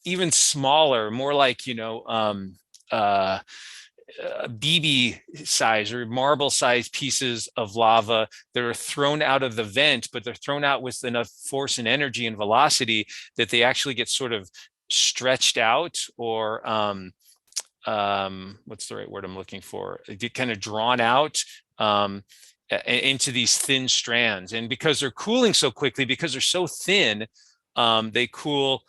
even smaller, more like, BB size or marble size pieces of lava that are thrown out of the vent, but they're thrown out with enough force and energy and velocity that they actually get sort of stretched out, or what's the right word I'm looking for? They get kind of drawn out into these thin strands. And because they're cooling so quickly, because they're so thin, they cool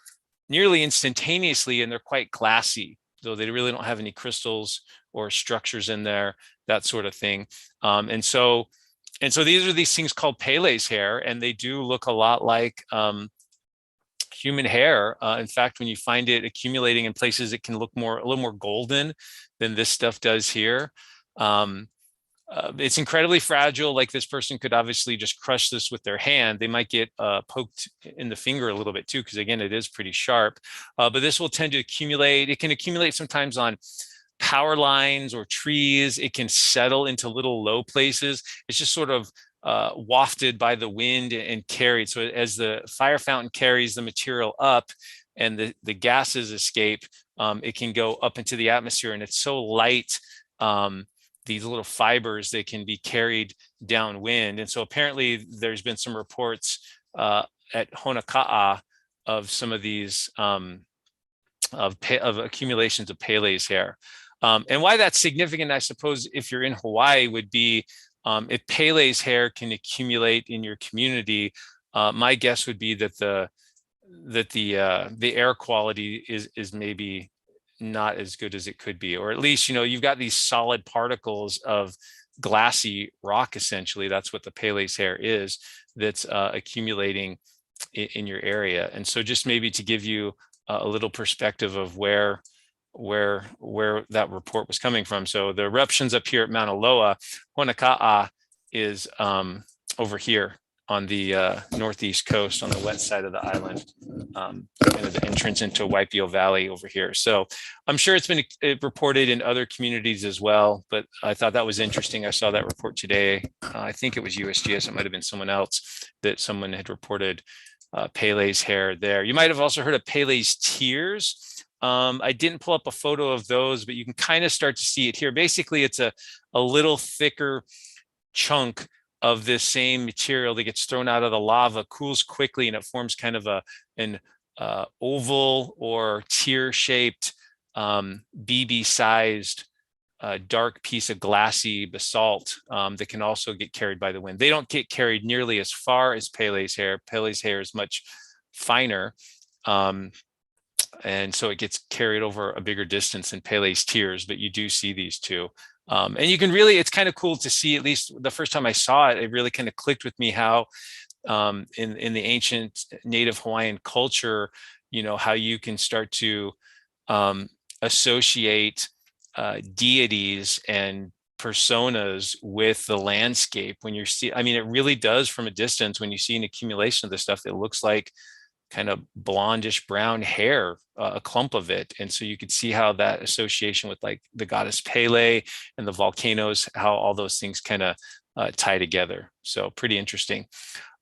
nearly instantaneously, and they're quite glassy, though they really don't have any crystals or structures in there, that sort of thing. And so And so these are these things called Pele's hair, and they do look a lot like human hair. In fact, when you find it accumulating in places, it can look a little more golden than this stuff does here. It's incredibly fragile. Like, this person could obviously just crush this with their hand. They might get poked in the finger a little bit too, because again, it is pretty sharp. But this will tend to accumulate. It can accumulate sometimes on power lines or trees. It can settle into little low places. It's just sort of wafted by the wind and carried. So as the fire fountain carries the material up and the gases escape, it can go up into the atmosphere, and it's so light, these little fibers, they can be carried downwind. And so apparently there's been some reports at Honeka'a of some of these of accumulations of Pele's hair. And why that's significant, I suppose, if you're in Hawaii, would be if Pele's hair can accumulate in your community, my guess would be that the air quality is maybe not as good as it could be, or at least, you've got these solid particles of glassy rock. Essentially, that's what the Pele's hair is, that's accumulating in your area. And so just maybe to give you a little perspective of where that report was coming from. So the eruptions up here at Mauna Loa, Honeka'a is over here on the northeast coast, on the west side of the island, kind of the entrance into Waipio Valley over here. So I'm sure it's been reported in other communities as well, but I thought that was interesting. I saw that report today. I think it was USGS. It might have been someone else, that someone had reported Pele's hair there. You might have also heard of Pele's tears. I didn't pull up a photo of those, but you can kind of start to see it here. Basically, it's a little thicker chunk of this same material that gets thrown out of the lava, cools quickly, and it forms kind of an oval or tear-shaped, BB-sized dark piece of glassy basalt that can also get carried by the wind. They don't get carried nearly as far as Pele's hair. Pele's hair is much finer. And so it gets carried over a bigger distance than Pele's tears, but you do see these two. And you can really, it's kind of cool to see, at least the first time I saw it, it really kind of clicked with me how in the ancient native Hawaiian culture, how you can start to associate deities and personas with the landscape. When it really does from a distance, when you see an accumulation of this stuff, it looks like kind of blondish brown hair, a clump of it. And so you could see how that association with like the goddess Pele and the volcanoes, how all those things kind of tie together. So pretty interesting.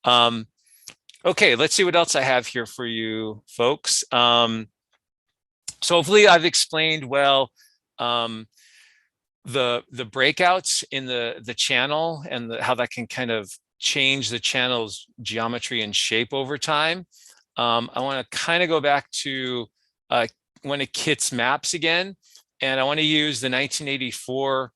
Okay, let's see what else I have here for you folks. So hopefully I've explained well the breakouts in the channel and how that can kind of change the channel's geometry and shape over time. I want to kind of go back to one of Kit's maps again, and I want to use the 1984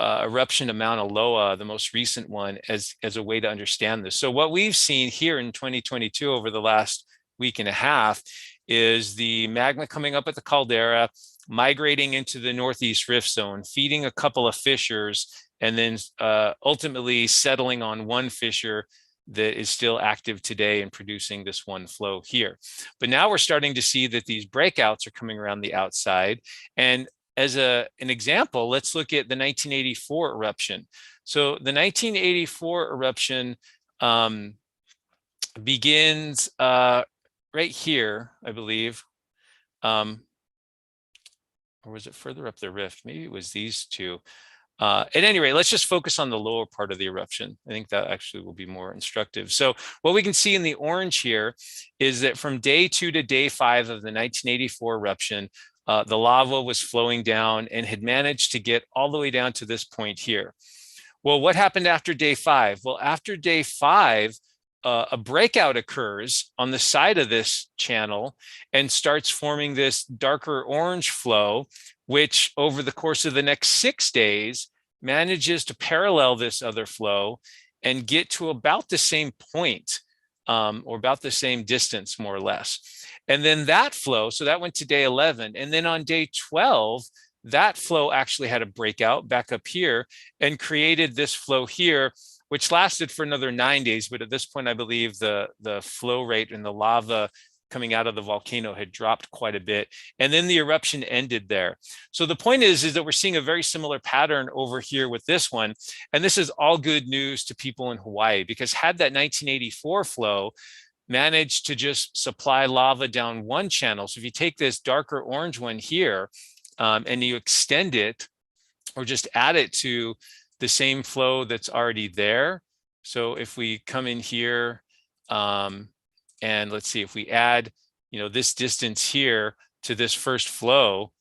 eruption of Mauna Loa, the most recent one, as a way to understand this. So what we've seen here in 2022 over the last week and a half is the magma coming up at the caldera, migrating into the northeast rift zone, feeding a couple of fissures, and then ultimately settling on one fissure that is still active today and producing this one flow here. But now we're starting to see that these breakouts are coming around the outside. And as an example, let's look at the 1984 eruption. So the 1984 eruption begins right here, I believe. Or was it further up the rift? Maybe it was these two. At any rate, let's just focus on the lower part of the eruption. I think that actually will be more instructive. So what we can see in the orange here is that from day 2 to day 5 of the 1984 eruption, the lava was flowing down and had managed to get all the way down to this point here. Well, what happened after day 5? Well, after day 5, a breakout occurs on the side of this channel and starts forming this darker orange flow, which over the course of the next 6 days manages to parallel this other flow and get to about the same point, or about the same distance, more or less. And then that flow, so that went to day 11. And then on day 12, that flow actually had a breakout back up here and created this flow here, which lasted for another 9 days. But at this point, I believe the flow rate and the lava coming out of the volcano had dropped quite a bit. And then the eruption ended there. So the point is that we're seeing a very similar pattern over here with this one. And this is all good news to people in Hawaii, because had that 1984 flow managed to just supply lava down one channel. So if you take this darker orange one here and you extend it or just add it to the same flow that's already there. So if we come in here, and let's see, if we add, this distance here to this first flow,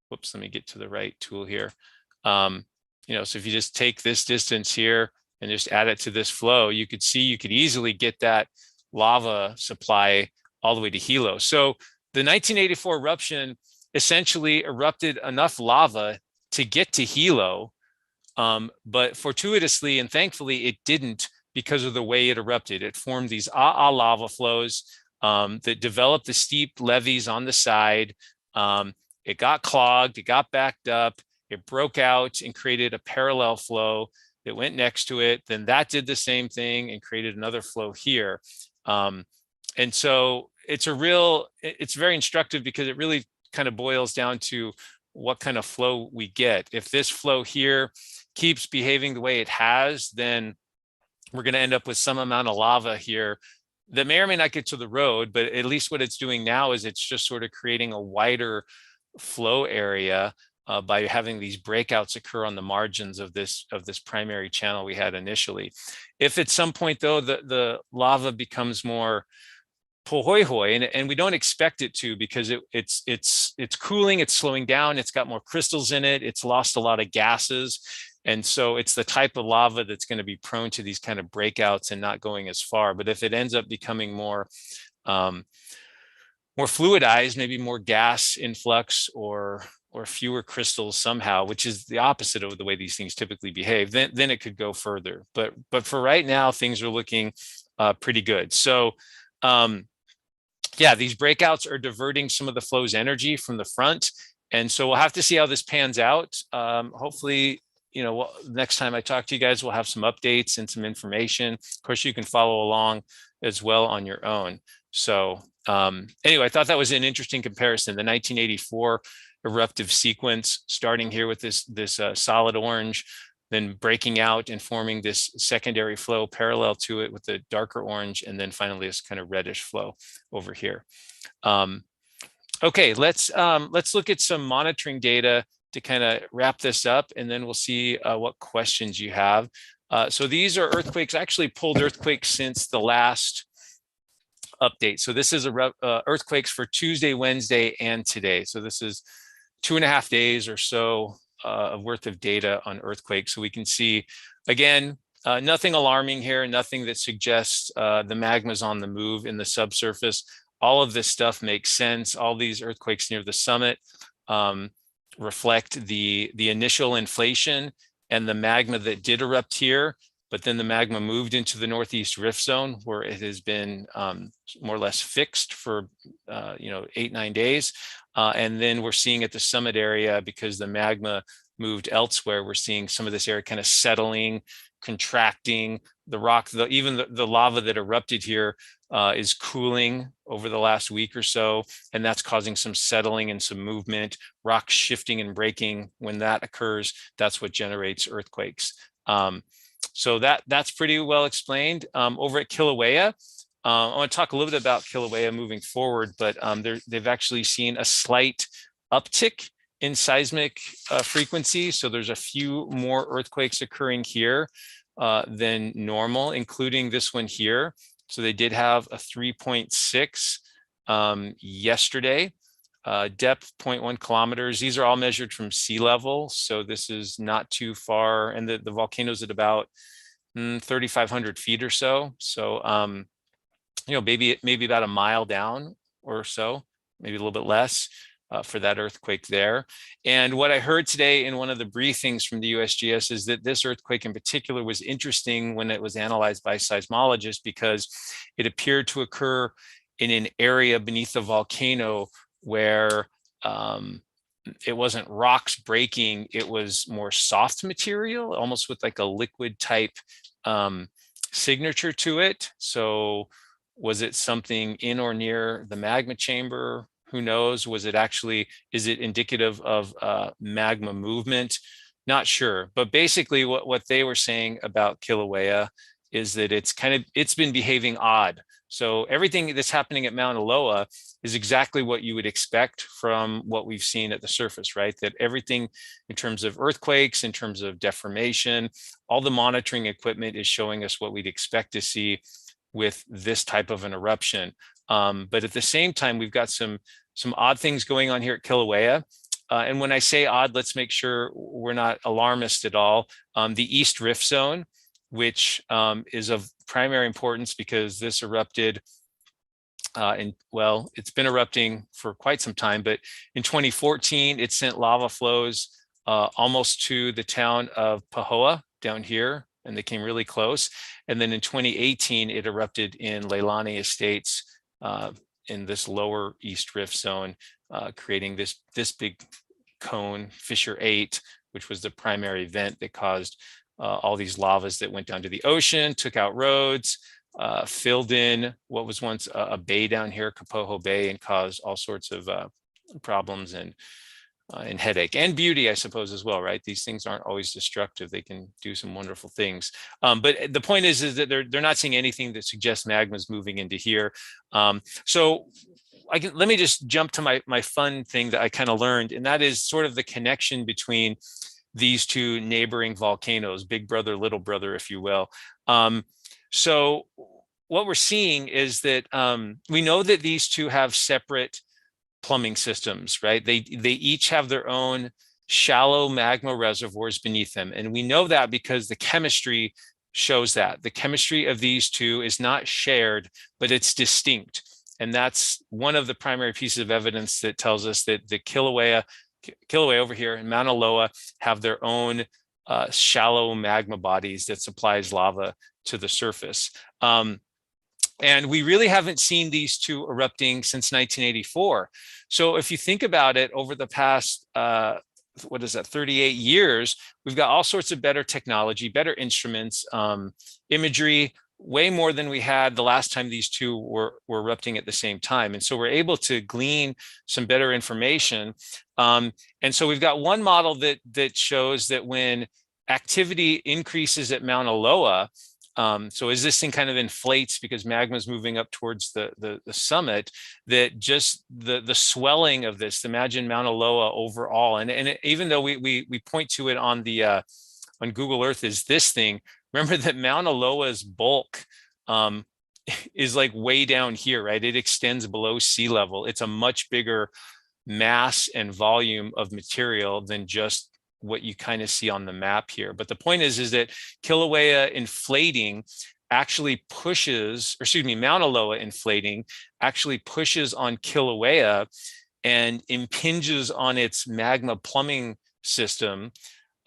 whoops, let me get to the right tool here. So if you just take this distance here and just add it to this flow, you could see you could easily get that lava supply all the way to Hilo. So the 1984 eruption essentially erupted enough lava to get to Hilo, but fortuitously and thankfully it didn't, because of the way it erupted. It formed these lava flows that developed the steep levees on the side. It got clogged, it got backed up, it broke out and created a parallel flow that went next to it. Then that did the same thing and created another flow here. And so it's very instructive, because it really kind of boils down to what kind of flow we get. If this flow here keeps behaving the way it has, then we're going to end up with some amount of lava here that may or may not get to the road, but at least what it's doing now is it's just sort of creating a wider flow area by having these breakouts occur on the margins of this primary channel we had initially. If at some point though the lava becomes more pohoihoi, and we don't expect it to, because it's cooling, it's slowing down, it's got more crystals in it, it's lost a lot of gases. And so it's the type of lava that's going to be prone to these kind of breakouts and not going as far. But if it ends up becoming more fluidized, maybe more gas influx or fewer crystals somehow, which is the opposite of the way these things typically behave, then it could go further. But for right now, things are looking pretty good. So yeah, these breakouts are diverting some of the flow's energy from the front. And so we'll have to see how this pans out. Hopefully, next time I talk to you guys, we'll have some updates and some information. Of course, you can follow along as well on your own. So anyway, I thought that was an interesting comparison. The 1984 eruptive sequence, starting here with this solid orange, then breaking out and forming this secondary flow parallel to it with the darker orange, and then finally this kind of reddish flow over here. Okay, let's look at some monitoring data to kind of wrap this up, and then we'll see what questions you have. So these are earthquakes. I actually pulled earthquakes since the last update. So this is earthquakes for Tuesday, Wednesday, and today. So this is 2.5 days or so worth of data on earthquakes. So we can see, again, nothing alarming here, nothing that suggests the magma's on the move in the subsurface. All of this stuff makes sense. All these earthquakes near the summit reflect the initial inflation and the magma that did erupt here, but then the magma moved into the Northeast Rift Zone, where it has been more or less fixed for 8-9 days. And then we're seeing at the summit area, because the magma moved elsewhere, we're seeing some of this area kind of settling, contracting. The rock, even the lava that erupted here is cooling over the last week or so, and that's causing some settling and some movement, rock shifting and breaking. When that occurs, that's what generates earthquakes. So that's pretty well explained. Over at Kilauea, I want to talk a little bit about Kilauea moving forward, but they've actually seen a slight uptick in seismic frequency. So there's a few more earthquakes occurring here than normal, including this one here. So they did have a 3.6 yesterday, depth 0.1 kilometers. These are all measured from sea level. So this is not too far. And the volcano's at about 3,500 feet or so. So, maybe about a mile down or so, maybe a little bit less for that earthquake there. And what I heard today in one of the briefings from the USGS is that this earthquake in particular was interesting when it was analyzed by seismologists, because it appeared to occur in an area beneath the volcano where it wasn't rocks breaking, it was more soft material, almost with like a liquid type signature to it. So was it something in or near the magma chamber? Who knows? Was it actually, is it indicative of magma movement? Not sure. But basically what they were saying about Kilauea is that it's been behaving odd. So everything that's happening at Mauna Loa is exactly what you would expect from what we've seen at the surface, right? That everything in terms of earthquakes, in terms of deformation, all the monitoring equipment is showing us what we'd expect to see with this type of an eruption. But at the same time, we've got some odd things going on here at Kilauea. And when I say odd, let's make sure we're not alarmist at all. The East Rift Zone, which is of primary importance because this erupted well, it's been erupting for quite some time, but in 2014, it sent lava flows almost to the town of Pahoa down here, and they came really close. And then in 2018, it erupted in Leilani Estates in this lower East Rift Zone, creating this big cone, Fissure 8, which was the primary event that caused all these lavas that went down to the ocean, took out roads, filled in what was once a bay down here, Kapoho Bay, and caused all sorts of problems and headache and beauty, I suppose, as well, right? These things aren't always destructive. They can do some wonderful things. But the point is that they're not seeing anything that suggests magma is moving into here. So let me just jump to my fun thing that I kind of learned, and that is sort of the connection between these two neighboring volcanoes, big brother, little brother, if you will. So what we're seeing is that we know that these two have separate plumbing systems, right? They each have their own shallow magma reservoirs beneath them. And we know that because the chemistry shows that. The chemistry of these two is not shared, but it's distinct. And that's one of the primary pieces of evidence that tells us that the Kilauea over here and Mauna Loa have their own shallow magma bodies that supplies lava to the surface. And we really haven't seen these two erupting since 1984. So if you think about it, over the past, 38 years, we've got all sorts of better technology, better instruments, imagery, way more than we had the last time these two were erupting at the same time. And so we're able to glean some better information. And so we've got one model that shows that when activity increases at Mauna Loa, so as this thing kind of inflates because magma is moving up towards the summit, that just the swelling of this, imagine Mauna Loa overall, and even though we point to it on the on Google Earth as this thing, remember that Mauna Loa's bulk is like way down here, right? It extends below sea level. It's a much bigger mass and volume of material than just what you kind of see on the map here. But the point is that Kilauea inflating actually pushes, or excuse me, Mauna Loa inflating actually pushes on Kilauea and impinges on its magma plumbing system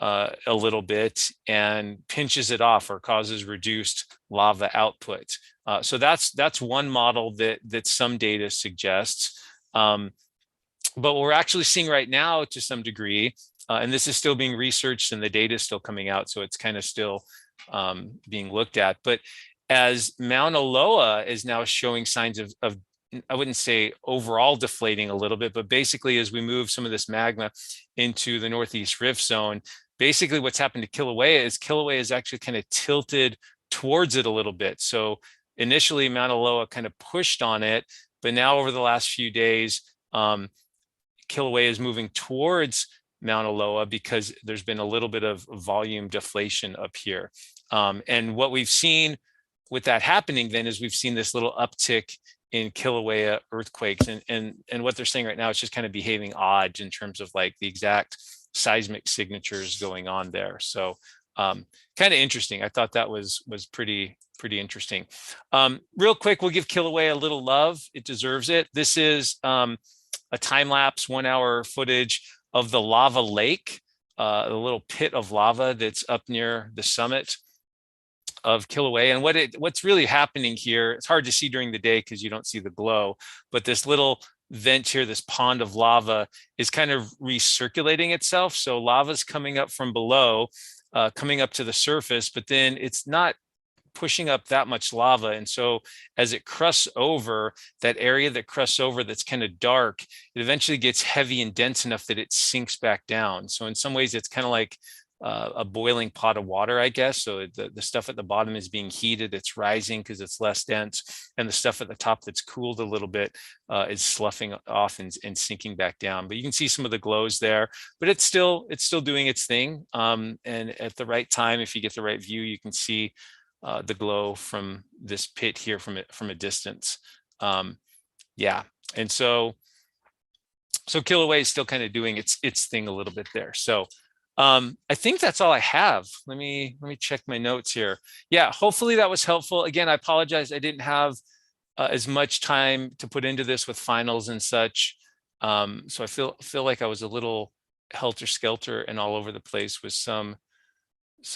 a little bit and pinches it off or causes reduced lava output. So that's one model that some data suggests. But what we're actually seeing right now to some degree, and this is still being researched and the data is still coming out, so it's kind of still being looked at. But as Mauna Loa is now showing signs of I wouldn't say overall deflating a little bit, but basically as we move some of this magma into the Northeast Rift Zone, basically what's happened to Kilauea is actually kind of tilted towards it a little bit. So initially Mauna Loa kind of pushed on it, but now over the last few days, Kilauea is moving towards Mauna Loa because there's been a little bit of volume deflation up here. And what we've seen with that happening then is we've seen this little uptick in Kilauea earthquakes. And what they're saying right now is just kind of behaving odd in terms of like the exact seismic signatures going on there. So kind of interesting. I thought that was pretty interesting. Real quick, we'll give Kilauea a little love. It deserves it. This is a time-lapse 1 hour footage of the lava lake, a little pit of lava that's up near the summit of Kilauea. And what's really happening here, it's hard to see during the day because you don't see the glow, but this little vent here, this pond of lava, is kind of recirculating itself. So lava's coming up from below, coming up to the surface, but then it's not pushing up that much lava. And so as it crusts over, that area that crusts over that's kind of dark, it eventually gets heavy and dense enough that it sinks back down. So in some ways, it's kind of like a boiling pot of water, I guess. So the stuff at the bottom is being heated, it's rising because it's less dense, and the stuff at the top that's cooled a little bit is sloughing off and sinking back down. But you can see some of the glows there, but it's still doing its thing. And at the right time, if you get the right view, you can see the glow from this pit here from a distance. Yeah, and so Kilauea is still kind of doing its thing a little bit there. So I think that's all I have. Let me check my notes here. Yeah, hopefully that was helpful. Again, I apologize. I didn't have as much time to put into this with finals and such. So I feel like I was a little helter-skelter and all over the place with some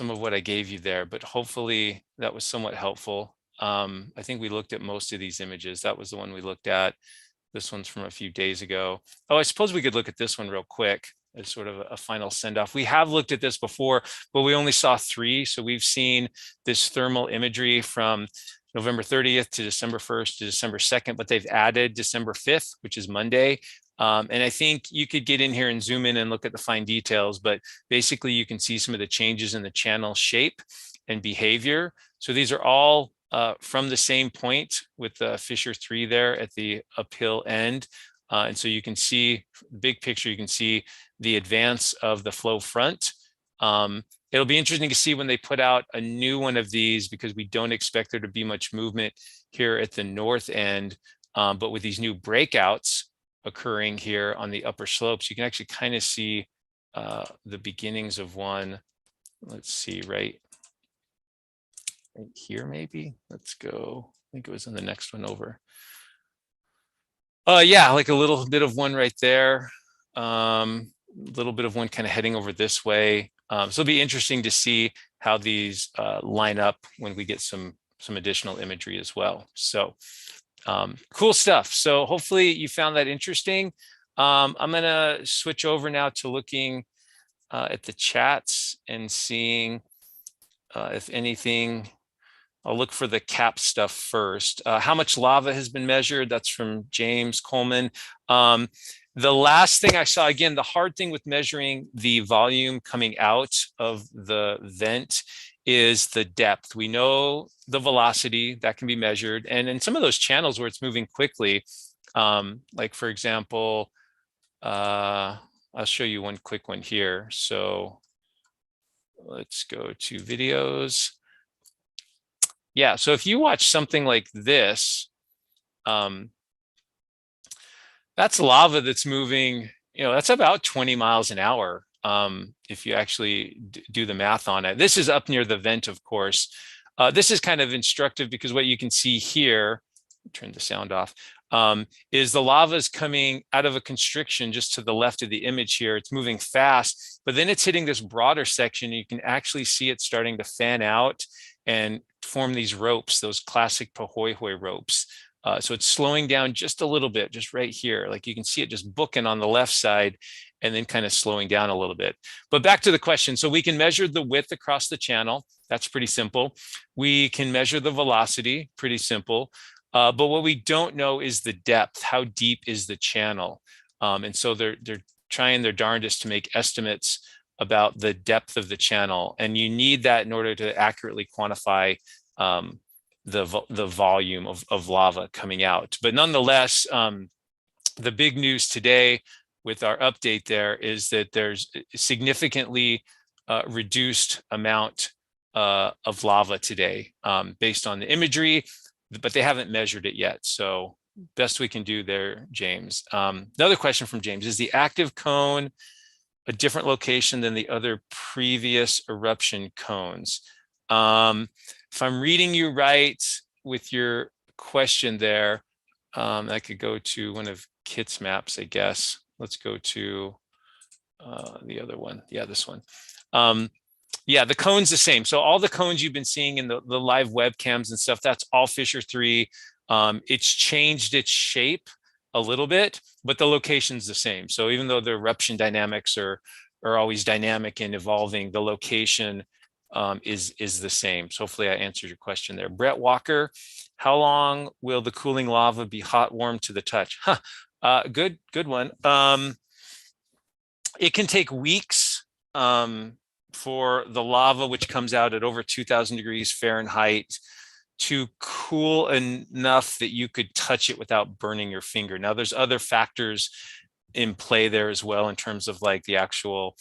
of what I gave you there, but hopefully that was somewhat helpful. I think we looked at most of these images. That was the one we looked at. This one's from a few days ago. Oh, I suppose we could look at this one real quick as sort of a final send off. We have looked at this before, but we only saw 3. So we've seen this thermal imagery from November 30th to December 1st to December 2nd, but they've added December 5th, which is Monday. And I think you could get in here and zoom in and look at the fine details, but basically you can see some of the changes in the channel shape and behavior. So these are all from the same point with the Fissure 3 there at the uphill end. And so you can see, big picture, you can see the advance of the flow front. It'll be interesting to see when they put out a new one of these, because we don't expect there to be much movement here at the north end. But with these new breakouts occurring here on the upper slopes, you can actually kind of see the beginnings of one. Let's see, right here, maybe. Let's go. I think it was in the next one over. Yeah, like a little bit of one right there. A little bit of one kind of heading over this way. So it'll be interesting to see how these line up when we get some additional imagery as well. So cool stuff. So hopefully you found that interesting. I'm gonna switch over now to looking at the chats and seeing if anything. I'll look for the cap stuff first. How much lava has been measured? That's from James Coleman. The last thing I saw, again, the hard thing with measuring the volume coming out of the vent is the depth. We know the velocity that can be measured. And in some of those channels where it's moving quickly, like for example, I'll show you one quick one here. So let's go to videos. Yeah, so if you watch something like this, that's lava that's moving, that's about 20 miles an hour. If you actually do the math on it. This is up near the vent, of course. This is kind of instructive because what you can see here, turn the sound off, is the lava is coming out of a constriction just to the left of the image here. It's moving fast, but then it's hitting this broader section. You can actually see it starting to fan out and form these ropes, those classic Pahoehoe ropes. So it's slowing down just a little bit, just right here. Like you can see it just booking on the left side and then kind of slowing down a little bit. But back to the question. So we can measure the width across the channel. That's pretty simple. We can measure the velocity, pretty simple. But what we don't know is the depth. How deep is the channel? And so they're trying their darndest to make estimates about the depth of the channel. And you need that in order to accurately quantify the volume of lava coming out. But nonetheless, the big news today with our update there is that there's a significantly reduced amount of lava today based on the imagery, but they haven't measured it yet. So best we can do there, James. Another question from James, is the active cone a different location than the other previous eruption cones? If I'm reading you right with your question there, I could go to one of Kit's maps, I guess. Let's go to the other one. Yeah, this one. Yeah, the cone's the same. So all the cones you've been seeing in the live webcams and stuff, that's all Fissure 3. It's changed its shape a little bit, but the location's the same. So even though the eruption dynamics are always dynamic and evolving, the location is the same. So hopefully I answered your question there. Brett Walker, how long will the cooling lava be hot, warm to the touch? Good one. It can take weeks for the lava, which comes out at over 2000 degrees Fahrenheit, to cool enough that you could touch it without burning your finger. Now, there's other factors in play there as well in terms of like the actual,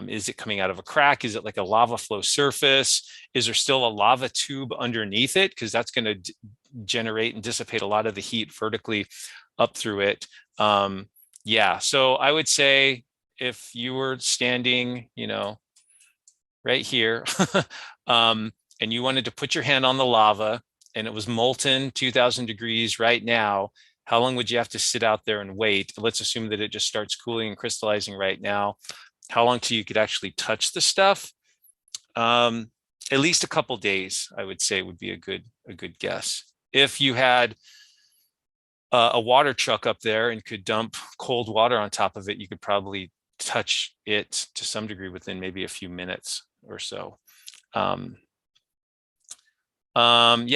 is it coming out of a crack? Is it like a lava flow surface? Is there still a lava tube underneath it? Because that's going to generate and dissipate a lot of the heat vertically up through it. Yeah, so I would say if you were standing, you know, right here, and you wanted to put your hand on the lava and it was molten 2000 degrees right now, how long would you have to sit out there and wait? Let's assume that it just starts cooling and crystallizing right now. How long till you could actually touch the stuff? At least a couple days, I would say, would be a good guess. If you had a water truck up there and could dump cold water on top of it, you could probably touch it to some degree within maybe a few minutes or so. Yeah,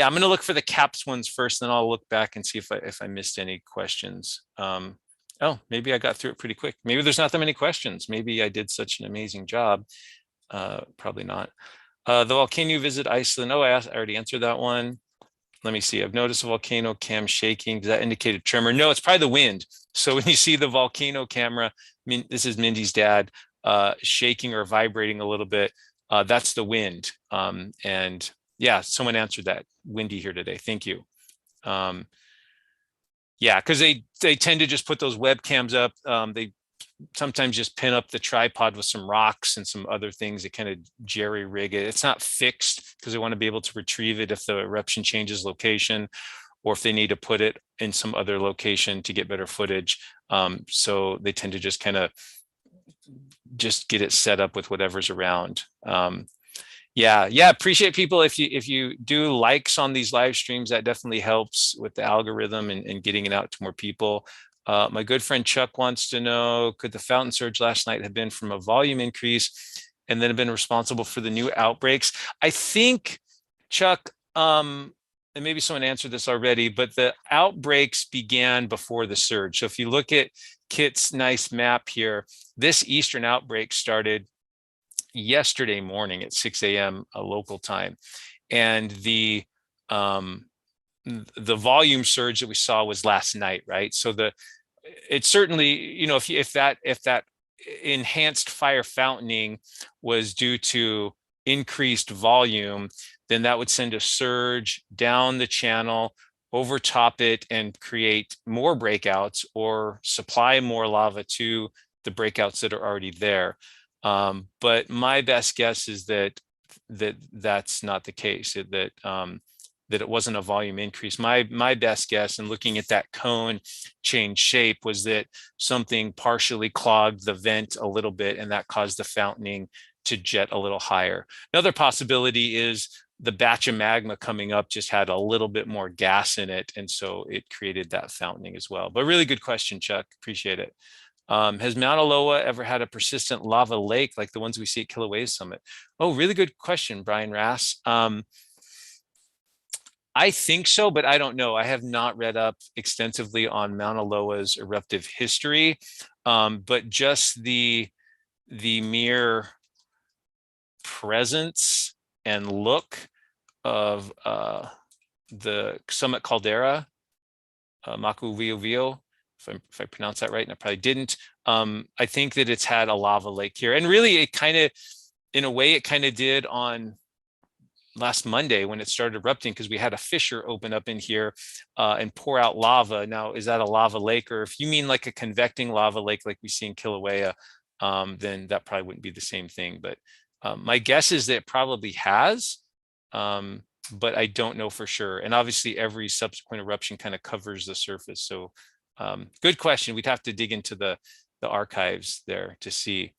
I'm going to look for the CAPS ones first, then I'll look back and see if I missed any questions. Oh, maybe I got through it pretty quick. Maybe there's not that many questions. Maybe I did such an amazing job. Probably not. The volcano visit Iceland. Oh, I already answered that one. Let me see. I've noticed a volcano cam shaking. Does that indicate a tremor? No, it's probably the wind. So when you see the volcano camera, this is Mindy's dad, shaking or vibrating a little bit, that's the wind. And yeah, someone answered that. Windy here today. Thank you. Yeah, because they tend to just put those webcams up. They sometimes just pin up the tripod with some rocks and some other things that kind of jerry rig it. It's not fixed because they want to be able to retrieve it if the eruption changes location, or if they need to put it in some other location to get better footage. So they tend to just kind of just get it set up with whatever's around. Yeah, appreciate people if you do likes on these live streams. That definitely helps with the algorithm and getting it out to more people. My good friend Chuck wants to know, could the fountain surge last night have been from a volume increase and then have been responsible for the new outbreaks? I think, Chuck, and maybe someone answered this already, but the outbreaks began before the surge. So if you look at Kit's nice map here, this eastern outbreak started yesterday morning at 6 a.m. Local time. And the volume surge that we saw was last night, right? So it certainly, you know, if that enhanced fire fountaining was due to increased volume, then that would send a surge down the channel, overtop it, and create more breakouts or supply more lava to the breakouts that are already there. But my best guess is that's not the case, that it wasn't a volume increase. My best guess in looking at that cone change shape was that something partially clogged the vent a little bit, and that caused the fountaining to jet a little higher. Another possibility is the batch of magma coming up just had a little bit more gas in it, and so it created that fountaining as well. But really good question, Chuck. Appreciate it. Has Mauna Loa ever had a persistent lava lake like the ones we see at Kilauea Summit? Oh, really good question, Brian Rass. I think so, but I don't know. I have not read up extensively on Mauna Loa's eruptive history, but just the mere presence and look of the summit caldera, Maku Viovio, if I pronounce that right, and I probably didn't. I think that it's had a lava lake here, and really, it kind of, in a way, it kind of did on last Monday when it started erupting, because we had a fissure open up in here and pour out lava. Now, is that a lava lake? Or if you mean like a convecting lava lake like we see in Kilauea, then that probably wouldn't be the same thing. But my guess is that it probably has, but I don't know for sure. And obviously every subsequent eruption kind of covers the surface. So good question. We'd have to dig into the archives there to see.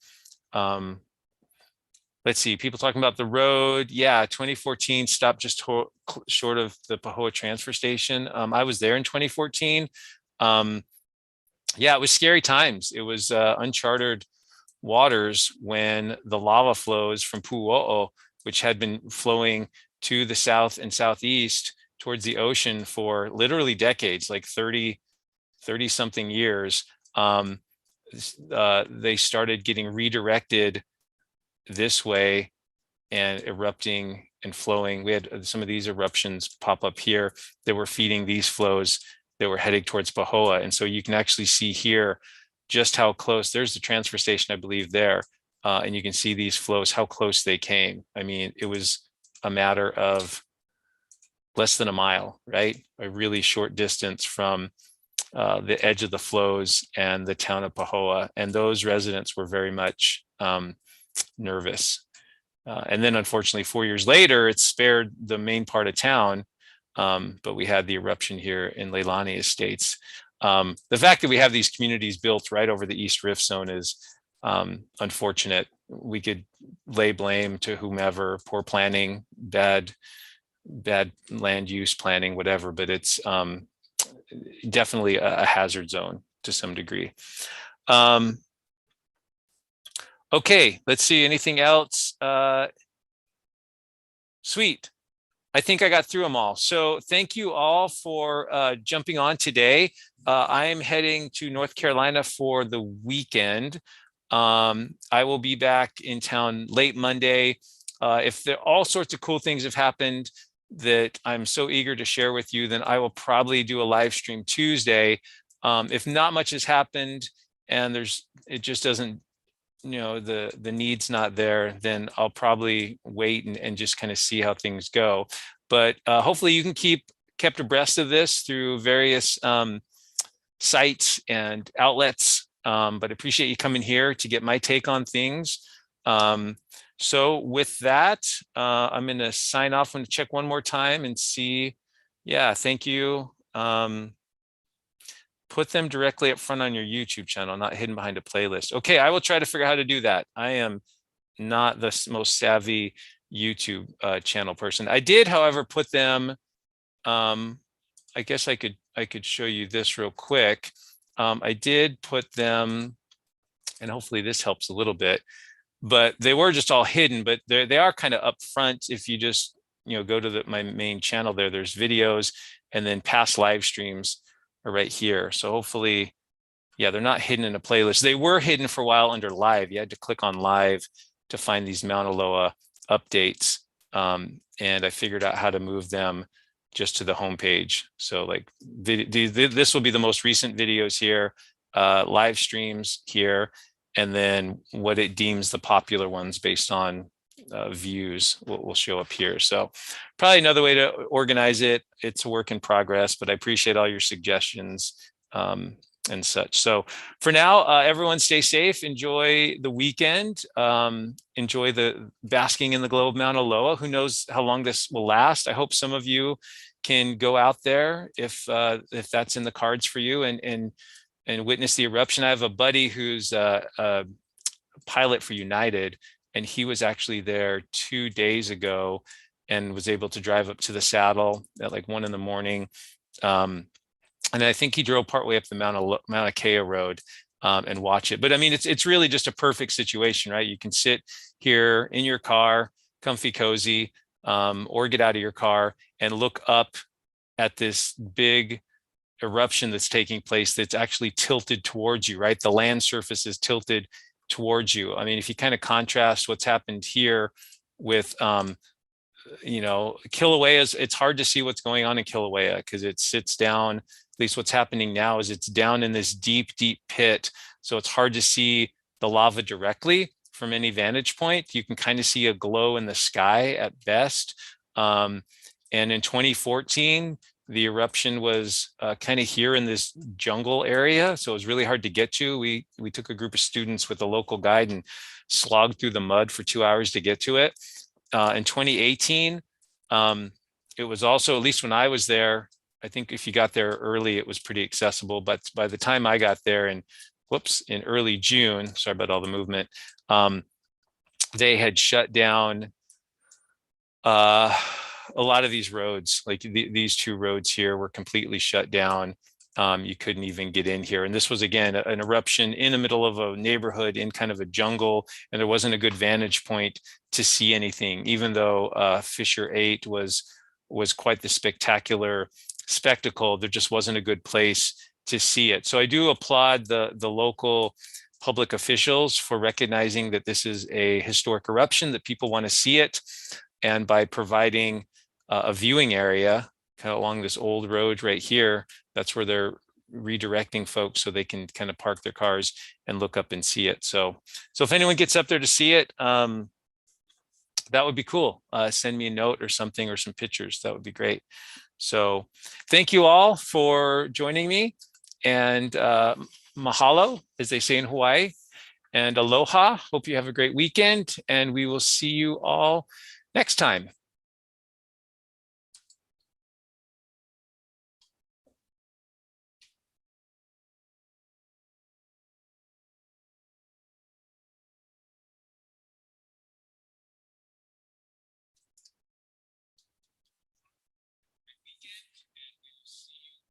Let's see, people talking about the road. Yeah, 2014 stopped just short of the Pahoa transfer station. I was there in 2014. yeah, it was scary times. It was uncharted waters when the lava flows from Pu'u'o, which had been flowing to the south and southeast towards the ocean for literally decades, like 30 something years. Um, they started getting redirected this way and erupting and flowing. We had some of these eruptions pop up here that were feeding these flows that were heading towards Pahoa. And so you can actually see here just how close, there's the transfer station, I believe there. And you can see these flows, how close they came. I mean, it was a matter of less than a mile, right? A really short distance from the edge of the flows and the town of Pahoa. And those residents were very much nervous. And then unfortunately, 4 years later, it spared the main part of town. But we had the eruption here in Leilani Estates. The fact that we have these communities built right over the East Rift Zone is unfortunate. We could lay blame to whomever, poor planning, bad land use planning, whatever, but it's definitely a hazard zone to some degree. Okay, let's see, anything else? Sweet. I think I got through them all. So thank you all for jumping on today. I am heading to North Carolina for the weekend. I will be back in town late Monday. If there all sorts of cool things have happened that I'm so eager to share with you, then I will probably do a live stream Tuesday. If not much has happened and it just doesn't, the need's not there, then I'll probably wait and just kind of see how things go. But hopefully you can kept abreast of this through various sites and outlets. But I appreciate you coming here to get my take on things. So with that, I'm going to sign off. I'm going to check one more time and see. Yeah, thank you. Put them directly up front on your YouTube channel, not hidden behind a playlist. Okay, I will try to figure out how to do that. I am not the most savvy YouTube channel person. I did, however, put them. I guess I could show you this real quick. I did put them, and hopefully this helps a little bit. But they were just all hidden. But they are kind of up front. If you just go to my main channel there, there's videos, and then past live streams are right here. So hopefully, yeah, they're not hidden in a playlist. They were hidden for a while under live. You had to click on live to find these Mauna Loa updates. And I figured out how to move them just to the homepage. So like this will be the most recent videos here, live streams here, and then what it deems the popular ones based on views will show up here. So probably another way to organize it. It's a work in progress, but I appreciate all your suggestions and such. So for now, everyone stay safe. Enjoy the weekend. Enjoy the basking in the glow of Mauna Loa. Who knows how long this will last? I hope some of you can go out there if that's in the cards for you and witness the eruption. I have a buddy who's a pilot for United, and he was actually there 2 days ago and was able to drive up to the saddle at like 1 a.m. And I think he drove partway up the Mauna Kea road and watch it. But I mean, it's really just a perfect situation, right? You can sit here in your car, comfy, cozy, or get out of your car and look up at this big eruption that's taking place that's actually tilted towards you, right? The land surface is tilted towards you. I mean, if you kind of contrast what's happened here with Kilauea, it's hard to see what's going on in Kilauea because it sits down. At least what's happening now is it's down in this deep, deep pit. So it's hard to see the lava directly from any vantage point. You can kind of see a glow in the sky at best. And in 2014, the eruption was kind of here in this jungle area. So it was really hard to get to. We took a group of students with a local guide and slogged through the mud for 2 hours to get to it. In 2018, it was also, at least when I was there, I think if you got there early, it was pretty accessible. But by the time I got there in early June, sorry about all the movement, they had shut down a lot of these roads. Like these 2 roads here were completely shut down. You couldn't even get in here. And this was, again, an eruption in the middle of a neighborhood in kind of a jungle, and there wasn't a good vantage point to see anything, even though Fissure 8 was quite the spectacular spectacle. There just wasn't a good place to see it. So I do applaud the local public officials for recognizing that this is a historic eruption, that people want to see it. And by providing a viewing area kind of along this old road right here, that's where they're redirecting folks so they can kind of park their cars and look up and see it. So if anyone gets up there to see it, that would be cool. Send me a note or something, or some pictures. That would be great. So thank you all for joining me, and mahalo, as they say in Hawaii, and aloha. Hope you have a great weekend, and we will see you all next time.